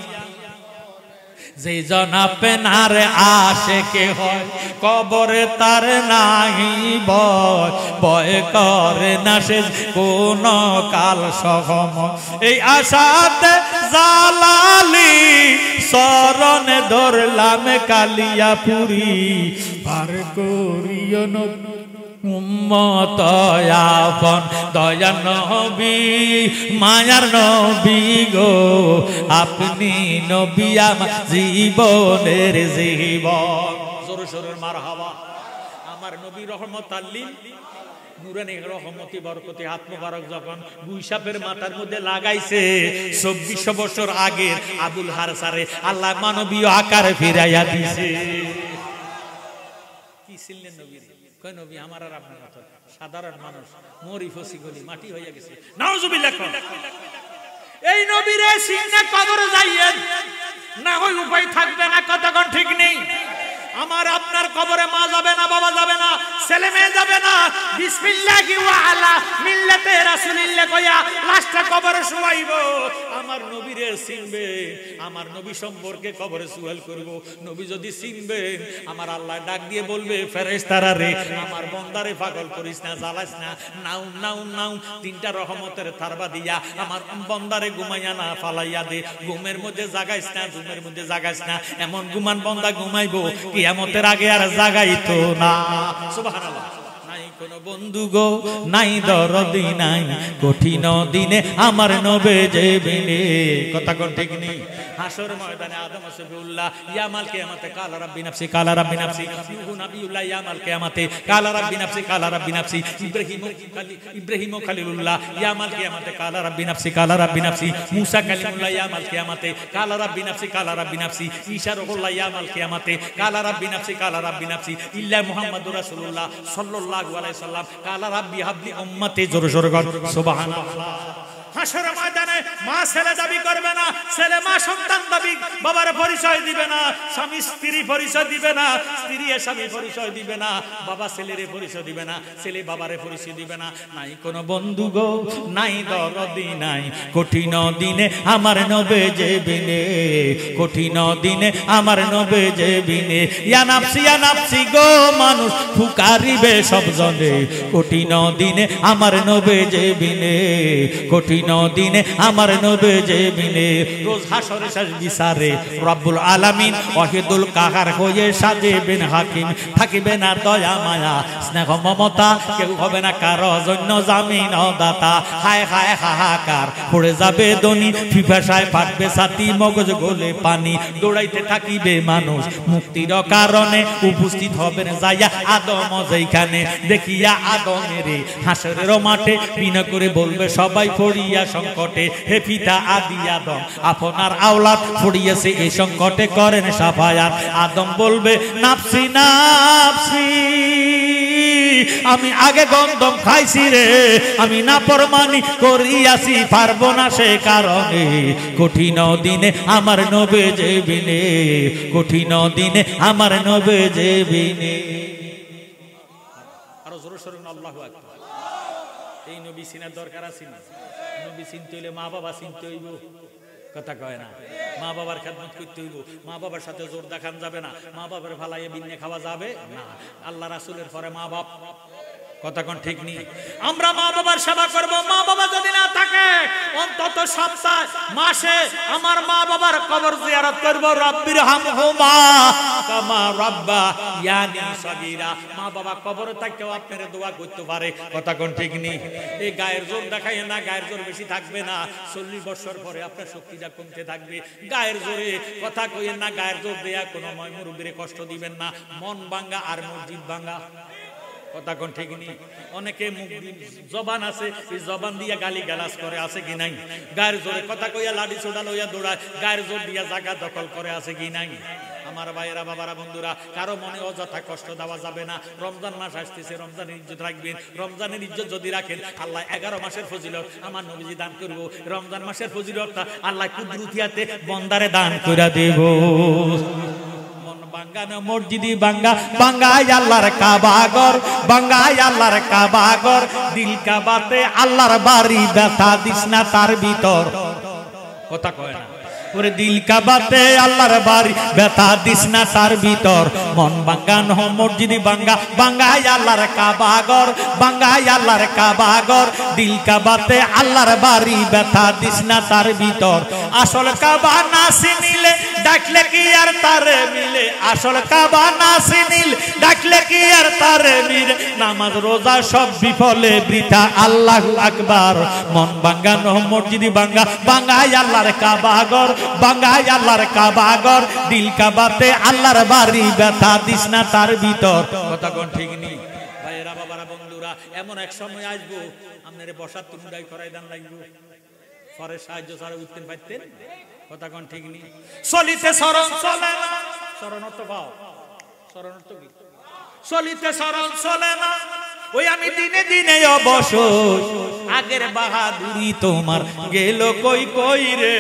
S1: যে জন আপনার আশিকে হয় কবরে তার নাহি ভয় ভয় করে না সে কোন কাল সহম এই আশাতে জালালি শরণে ধরলাম কালিয়াপুরি পার করিও নবী উম্মত আপন দয়া নবী মায়ার নবী গো আপনি নবী আমার জীবনের জীবন জোরে জোরে মারহাবা আমার নবী রহমাতাল লিল নুরানি রহমতি বরকতি হাত মোবারক যখন গুইসাপের মাথার মধ্যে লাগাইছে 24 বছর আগে আবুল হারসারে আল্লাহ মানবীয় আকারে ফিরাইয়া দিয়েছে কি ছিলেন নবী কই নবী আমার আর আপনার মত সাধারণ মানুষ মরি ফসি গলি মাটি হইয়া গেছে নাউজুবিল্লাহ এই নবীরে সিংহে কবরে যাইয়েন না হয় উপায় থাকবে না কতক্ষণ ঠিক নেই আমার আপনার কবরে মা যাবে না বাবা যাবে না ছেলে মেয়ে যাবে না বিসমিল্লাহি ওয়া আলা মিল্লাতে রাসূলিল্লাহ কইয়া লাশটা কবরে শুয়াইব আমার নবীরে চিনবে আমার নবী সম্পর্কে কবরে সুয়াল করব নবী যদি চিনবে আমার আল্লাহ ডাক দিয়ে বলবে ফেরেশতারা রে আমার বান্দারে পাগল করিস না জ্বালাস না নাও নাও নাও তিনটা রহমতের তারবা দিয়া আমার বান্দারে ঘুমাইয়া না ফালাইয়া দে ঘুমের মধ্যে জাগাইস না ঘুমের মধ্যে জাগাইস না এমন ঘুমান বান্দা ঘুমাইবো কিয়ামতের আগে আর জাগাইতো না সুবহানাল্লাহ নাই কোন বন্ধু গো নাই দরদি নাই কঠিন দিনে আমার নবে যাবেনে কথা কোন ঠিক নেই হাসর ময়দানে আদম সফিউল্লাহ ইয়া মাল কিয়ামতে কালা রাব্বি নাফসি কালা রাব্বি নাফসি নূহ নবিউল্লাহ ইয়া মাল কিয়ামতে কালা রাব্বি নাফসি কালা রাব্বি নাফসি ইব্রাহিম খলিলুল্লাহ ইয়া মাল কিয়ামতে কালা রাব্বি নাফসি কালা রাব্বি নাফসি মুসা কালিমুল্লাহ ইয়া মাল কিয়ামতে কালা রাব্বি নাফসি কালা রাব্বি নাফসি ঈসা রূহুল্লাহ ইয়া মাল কিয়ামতে কালা রাব্বি নাফসি কালা রাব্বি নাফসি ইল্লা মুহাম্মাদুর রাসূলুল্লাহ সাল্লাল্লাহু আলাইহি সাল্লাম কালা রাব্বি হাবলি উম্মতি জোরে জোরে সুবহানাল্লাহ হাসর ময়দানে মা ছেলে দাবি করবে না ছেলে মা সন্তান দাবি বাবার পরিচয় দিবে না, স্বামী স্ত্রী পরিচয় দিবে না, স্ত্রী স্বামী পরিচয় দিবে না, বাবা ছেলের পরিচয় দিবে না, ছেলে বাবারে পরিচয় দিবে না। নাই কোনো বন্ধু গো, নাই দরদি নাই, কঠিন দিনে আমার নবে যে বিনে, কঠিন দিনে আমার নবে যে বিনে। ইয়া নাফসি গো মানুষ ফুকারিবে সব জনে, কঠিন দিনে আমার নবে যে বিনে, কঠিন দিনে আমার নবে যে বিনে। রোজ হাসরে শেষ বিচারে রব্বুল আলামিন ওয়াহিদুল কাহার হয়ে সাজেবেন হাকিম, থাকিবে না দয়া মায়া স্নেহ মমতা, কেউ হবে না কারো জন্য জামিন দাতা। হায় হায় হাহাকার পড়ে যাবে দনি, পিপাসায় ফাটবে ছাতি, মগজ গলে পানি, দৌড়াইতে থাকিবে মানুষ মুক্তির কারণে, উপস্থিত হবেন যাইয়া আদম যেইখানে, দেখিয়া আদমের হাসরের মাঠে বিনা করে বলবে সবাই পড়িয়া সংকটে, হে পিতা আদি আদম আপনার আওলাদ পড়িয়েছে এই সংকটে, করেন সাফায়াত। আদম বলবে নাফসি নাফসি, আমি আগে গন্ধম খাইছি রে, আমি নাফরমানি করিয়াছি, পারবো না সে কারণে, কঠিন দিনে আমার নবে যে বিনে, কঠিন দিনে আমার নবে যে বিনে। আরো জোরে সরে আল্লাহু আকবার। এই নবী চিনার দরকার আছে না? নবী চিনতে হইলে মা বাবা চিনতে হইব, কথা কয় না? মা বাবার খেদমত করতে হইব, মা বাবার সাথে জোর দেখান যাবে না, মা বাবার ভালাইয়ে বিন্নে খাওয়া যাবে না। আল্লাহ রাসূলের পরে মা বাপ, কথা কোন ঠিক নেই? আমরা মা বাবার সেবা করব, মা বাবা যদি না থাকে অন্তত সপ্তাহ মাসে আমার মা বাবার কবর জিয়ারত করব। রব্বির হামহুমা কামা রাব্বা ইয়ানি সগীরা। মা বাবা কবরে থাকতেও আপনারা দোয়া করতে পারে, কথা কোন ঠিক নেই? এই গায়ের জোর দেখায় না, গায়ের জোর বেশি থাকবে না, 40 বছর পরে আপনার শক্তিটা কমতে থাকবে। গায়ের জোরে কথা কইেন না, গায়ের জোর দেয়া কোনো মুরব্বিরে কষ্ট দিবেন না। মন ভাঙ্গা আর মসজিদ ভাঙ্গা, কথা কোন ঠিক নেই? অনেকে মুখ জবান আছে, এই জবান দিয়া গালি গালাজ করে, আছে কি নাই? গায়ের জোরে কথা কইয়া লাঠি ছোটা লইয়া দৌড়ায়, গায়ের জোর দিয়া জায়গা দখল করে, আছে কি নাই? আমার ভাইয়েরা বাবারা বন্ধুরা, কারো মনে অযথা কষ্ট দেওয়া যাবে না। রমজান মাস আসতেছে, রমজানের ইজ্জত রাখবেন। রমজানের ইজ্জত যদি রাখেন, আল্লাহ 11 মাসের ফজিলত আমার নবীজি দান করব। রমজান মাসের ফজিলতটা আল্লাহ কুদরতিয়াতে বন্দারে দান কইরা দেব। বাঙ্গানো মসজিদি বাঙ্গা, বাঙ্গায় আল্লাহর কাবাগর, বাঙ্গায় আল্লাহর কাবাগর, দিল কাবাতে আল্লাহর বাড়ি, ব্যথা দিস না তার ভিতর, কথা কয় না? ওরে দিল কাবাতে আল্লাহর বাড়ি, ব্যথা দিস না তার ভিতর। মন বাঙ্গানো মসজিদি বাঙ্গা, বাঙ্গায় আল্লাহর কাবাগর, বাঙ্গায় আল্লাহর কাবাগর, দিল কাবাতে আল্লাহর বাড়ি, ব্যথা দিস না তার ভিতর। আসল কাবা না চিনিলে ডাকলে কি আর তারে মিলে, আসল কাবা না চিনিল ডাকলে কি আর তারে মিলে, নামাজ রোজা সব বিফলে বৃথা, আল্লাহু আকবার। মন বাঙ্গানো মসজিদি বাঙ্গা, বাঙ্গায় আল্লাহর কাবাগর, বাঙ্গায় আল্লাহর কাবাগর, দিল কাবাতে আল্লাহর বাড়ি, ব্যথা দিস না তার ভিতর, কথা কোন ঠিক নেই? ভাইয়েরা বাবারা বন্ধুরা, এমন এক সময় আসবো আপনারে বসার তুমুদাই করাই দান লাগবো, পরে সাহায্য ছাড়া উঠতেন পারতেন, কথা কোন ঠিক নেই? চলিতে শরণ চলে না, শরণ অর্থ পাও, শরণ অর্থ কি? চলিতে শরণ চলে না, ওই আমি দিনে দিনে অবসর, আগের বাহাদুরি তোমার গেল কই কই রে,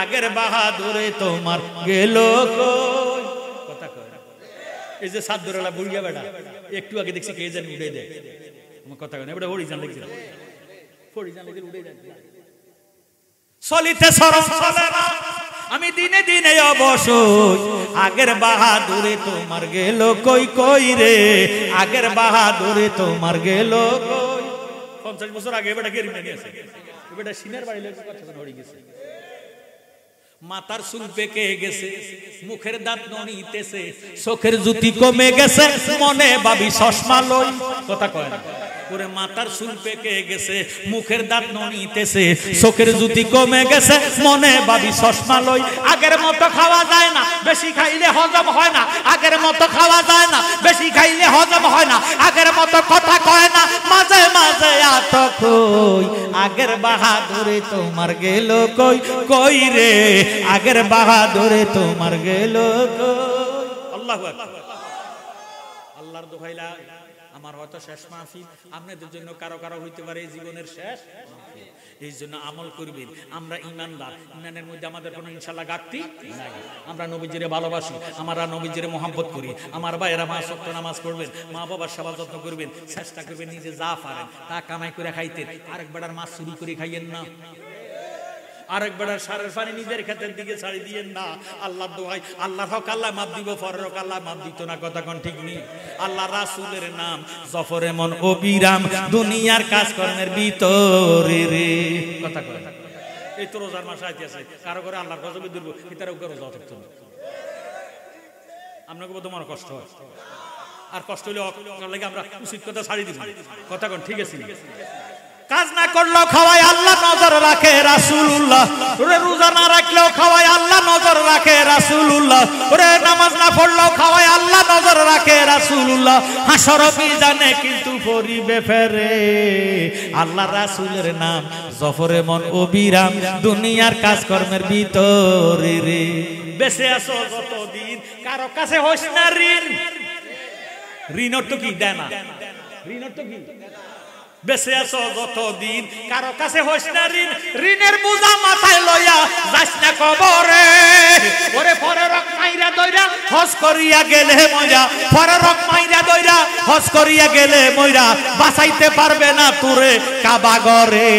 S1: আগের বাহাদুরে তোমার গেল কই, কথা কয়? এই যে সাদুরালা বুড়িয়া বেটা, একটু আগে দেখছি কে জানি উড়ে দেয়, আমার কথা কয় না? এটা হরিজান লিখছিল, হরিজান লিখে উড়ে যায়। চলিতে শরণ চলে না, আমি দিনে দিনে অবসর, আগের বাহাদুরে তোমার গেল কই কই রে, আগের বাহাদুরে তোমার গেল কই। 50 বছর আগে বেটা গেরি মেনে আছে, বেটা সিনের বাড়ি লোক হয়ে গেছে, মাথার চুল পেকে গেছে, মুখের দাঁত নড়িতেছে, চোখের জ্যোতি কমে গেছে, মনে ভাবি চশমা লই, কথা কয় না? ওরে মাথার চুল পেকে গেছে, মুখের দাঁত নড়িতেছে, চোখের জ্যোতি কমে গেছে, মনে ভাবি চশমা লই। আগের মতো খাওয়া যায় না, বেশি খাইলে হজম হয় না, আগের মতো খাওয়া যায় না, বেশি খাইলে হজম হয় না, আগের মতো কথা কয় না, মাঝে মাঝে আত কই, আগের বাহাদুরে তোমার গেল কই কই রে, আগের বাহাদুরে তোমার গেল কই। আল্লাহু আকবার। আল্লাহর দোহাইলা আমার হয়তো শেষ মাহফিল, আপনাদের জন্য কারো কারো হইতে পারে জীবনের শেষ মাহফিল। এই জন্য আমল করবেন। আমরা ইমানদার, ইমানের মধ্যে আমাদের কোনো ইনশাআল্লাহ ঘাটতি নাই। আমরা নবীজিরে ভালোবাসি, আমরা নবীজিরে মহব্বত করি। আমার ভাইয়েরা পাঁচ ওয়াক্ত নামাজ পড়বেন, মা বাবার সেবা যত্ন করবেন, চেষ্টা করবেন নিজে যা পারেন তা কামাই করে খাইতে। আরেক বেড়ার মাছ চুরি করে খাইয়েন না, আরেক বেড়ার সারের পানি নিজের ক্ষেতের দিকে ছাড়ি দিয়েন না। আল্লাহ দোহাই, আল্লাহর হক আল্লাহ মাপ দিব, পরের হক আল্লাহ মাপ দিত না। কথা কোন ঠিক নেই? আল্লাহ রাসূলের নাম জফরে মন অবিরাম, দুনিয়ার কাজকর্মের ভিতরে রে। কথা কয় এই তো রোজার মাস আইতেছে, কারো করে আল্লাহর গজবে দুর্ব ভিতরে রোজা থাকতো না। আপনাকে বোধ মনে কষ্ট হয়, আর কষ্ট হলে লাগে আমরা উচিত কথা ছাড়ি দিব। কথা কোন ঠিক আছে? কাজ না করলেও খাওয়াই আল্লাহ নজর রাখে রাসূলুল্লাহ, ওরে রোজা না রাখলেও খাওয়াই আল্লাহ নজর রাখে রাসূলুল্লাহ, ওরে নামাজ না পড়লেও খাওয়াই আল্লাহ নজর রাখে রাসূলুল্লাহ। হাসর মিজানে কিন্তু পরিবে ফেরে আল্লাহ রাসূলের নাম জফরে মন অবিরাম, দুনিয়ার কাজকর্মের ভিতরে রে। বেঁচে আছো যতদিন কারো কাছে হইস না ঋণ। ঋণ অর্থ কি? দেনা। ঋণ অর্থ কি? বেঁচে আছো যতদিন কারো কাছে হইস না ঋণ। ঋণের বোঝা মাথায় লইয়া যাস না কবরে, ওরে পরের রক মাইরা দইরা হজ করিয়া গেলে মইরা, পরের রক মাইরা দইরা হজ করিয়া গেলে মইরা, বাঁচাইতে পারবে না তোরে কাবা ঘরে।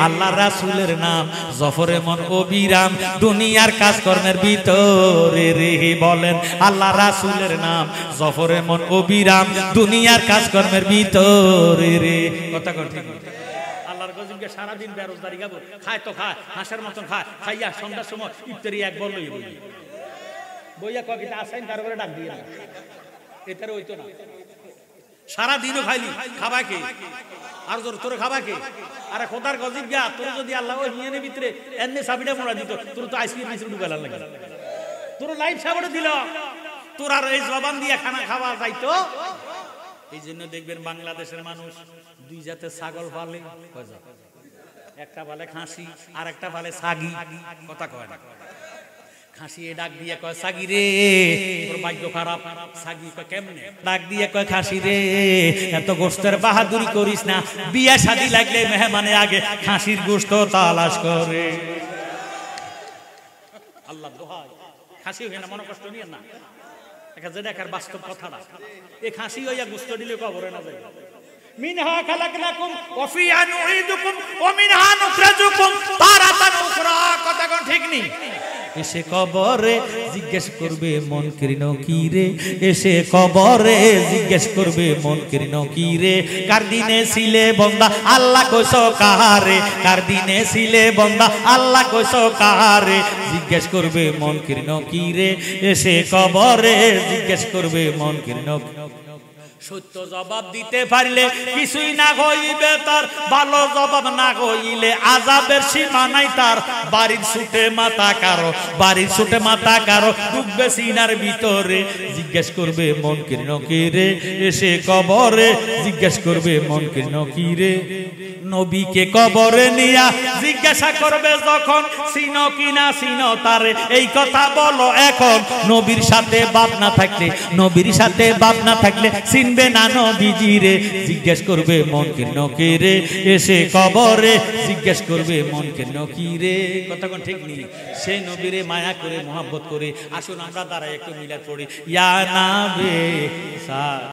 S1: আল্লাহ রাসূলের নাম জফরে মন অবিরাম, দুনিয়ার কাজকর্মের ভিতরে রে। বলেন আল্লাহ রাসূলের নাম জফরে মন অবিরাম, দুনিয়ার কাজকর্মের ভিতরে রে। কথা কর ঠিক? আল্লাহর গজবকে সারাদিন বেরোজগারি গাবো, খায় তো খায়, হাঁসের মতন খায়, খাইয়া সন্ধ্যার সময় ইফতারি এক বল লই বইয়া কবিতা আসেন তার উপরে ডাক দিয়ে না, এটারে হইতো না। সারাদিনও খাইলি, খাবা কে? আর জোর তোর খাবা কে? আরে খোদার গজব গিয়া তোর যদি আল্লাহ ওই নিয়ে ভিতরে এমনি চাবিটা মোড়া দিত, তোর তো আইসক্রিম আইসক্রিম ঢুকালার লাগে, তোর লাইফ সাবড়ে দিল, তোর আর এই জবান দিয়ে খানা খাওয়া যাইতো। এই জন্য দেখবেন বাংলাদেশের মানুষ দুই জাতের ছাগল পালে, একটা পালে খাসি আর একটা পালে ছাগি। কথা কয় না? খাসি ডাক দিয়ে কয় ছাগি রে তোর ভাগ্য খারাপ, ছাগি কয় কেমনে? ডাক দিয়ে কয় খাসি রে এত গোশতের বাহাদুরি করিস না, বিয়া শাদী লাগলে মেহমানে আগে খাসির গোশত তালাশ করে। আল্লাহ দোহাই, খাসি হয়ে না মনে কষ্ট নিয়ে না, দেখার বাস্তব কথা না। এই খাসি হইয়া গোশত দিলে কবরে না যায়। মিনহা খালাকনাকুম ওয়া ফিহা নুঈদুকুম ওয়া মিনহা নুখরিজুকুম তারাতান উখরা। কথা কোন ঠিক নেই? এসে কবরে জিজ্ঞেস করবে মন কৃণ কি রে, এসে কবরে জিজ্ঞেস করবে মন কৃণ কি রে। কার দিনে ছিলে বন্দা আল্লাহ কইছো কাহারে, কার দিনে ছিলে বন্দা আল্লাহ কইছো কাহারে, জিজ্ঞেস করবে মন কৃণ কি রে। এসে কবরে জিজ্ঞেস করবে মন কৃণ। সত্য জবাব দিতে পারলে কিছুই না হইবে তার, ভালো জবাব না হইলে আযাবের সীমা নাই তার। বাড়ির ছুটে মাথা কারো, বাড়ির ছুটে মাথা কারো, ডুববে সিনার ভিতরে, জিজ্ঞেস করবে মন কৃণ কি রে। এসে কবরে জিজ্ঞেস করবে মন কৃণ কি রে। নবীকে কবরে নিয়া জিজ্ঞাসা করবে যখন, চিনো কিনা চিনো তারে, এই কথা বলো এখন। নবীর সাথে বাপ না থাকলে, নবীর সাথে বাপ না থাকলে চিনবে না নবীজি রে। জিজ্ঞেস করবে মন কৃণ কি রে। এসে কবরে জিজ্ঞেস করবে মন কৃণ কি রে। কথা কোন ঠিক নেই? সেই নবীরে মায়া করে মহব্বত করে আসুন আমরা দাঁড়াই একটু মিলাদ পড়ি। ইয়া নাবে সা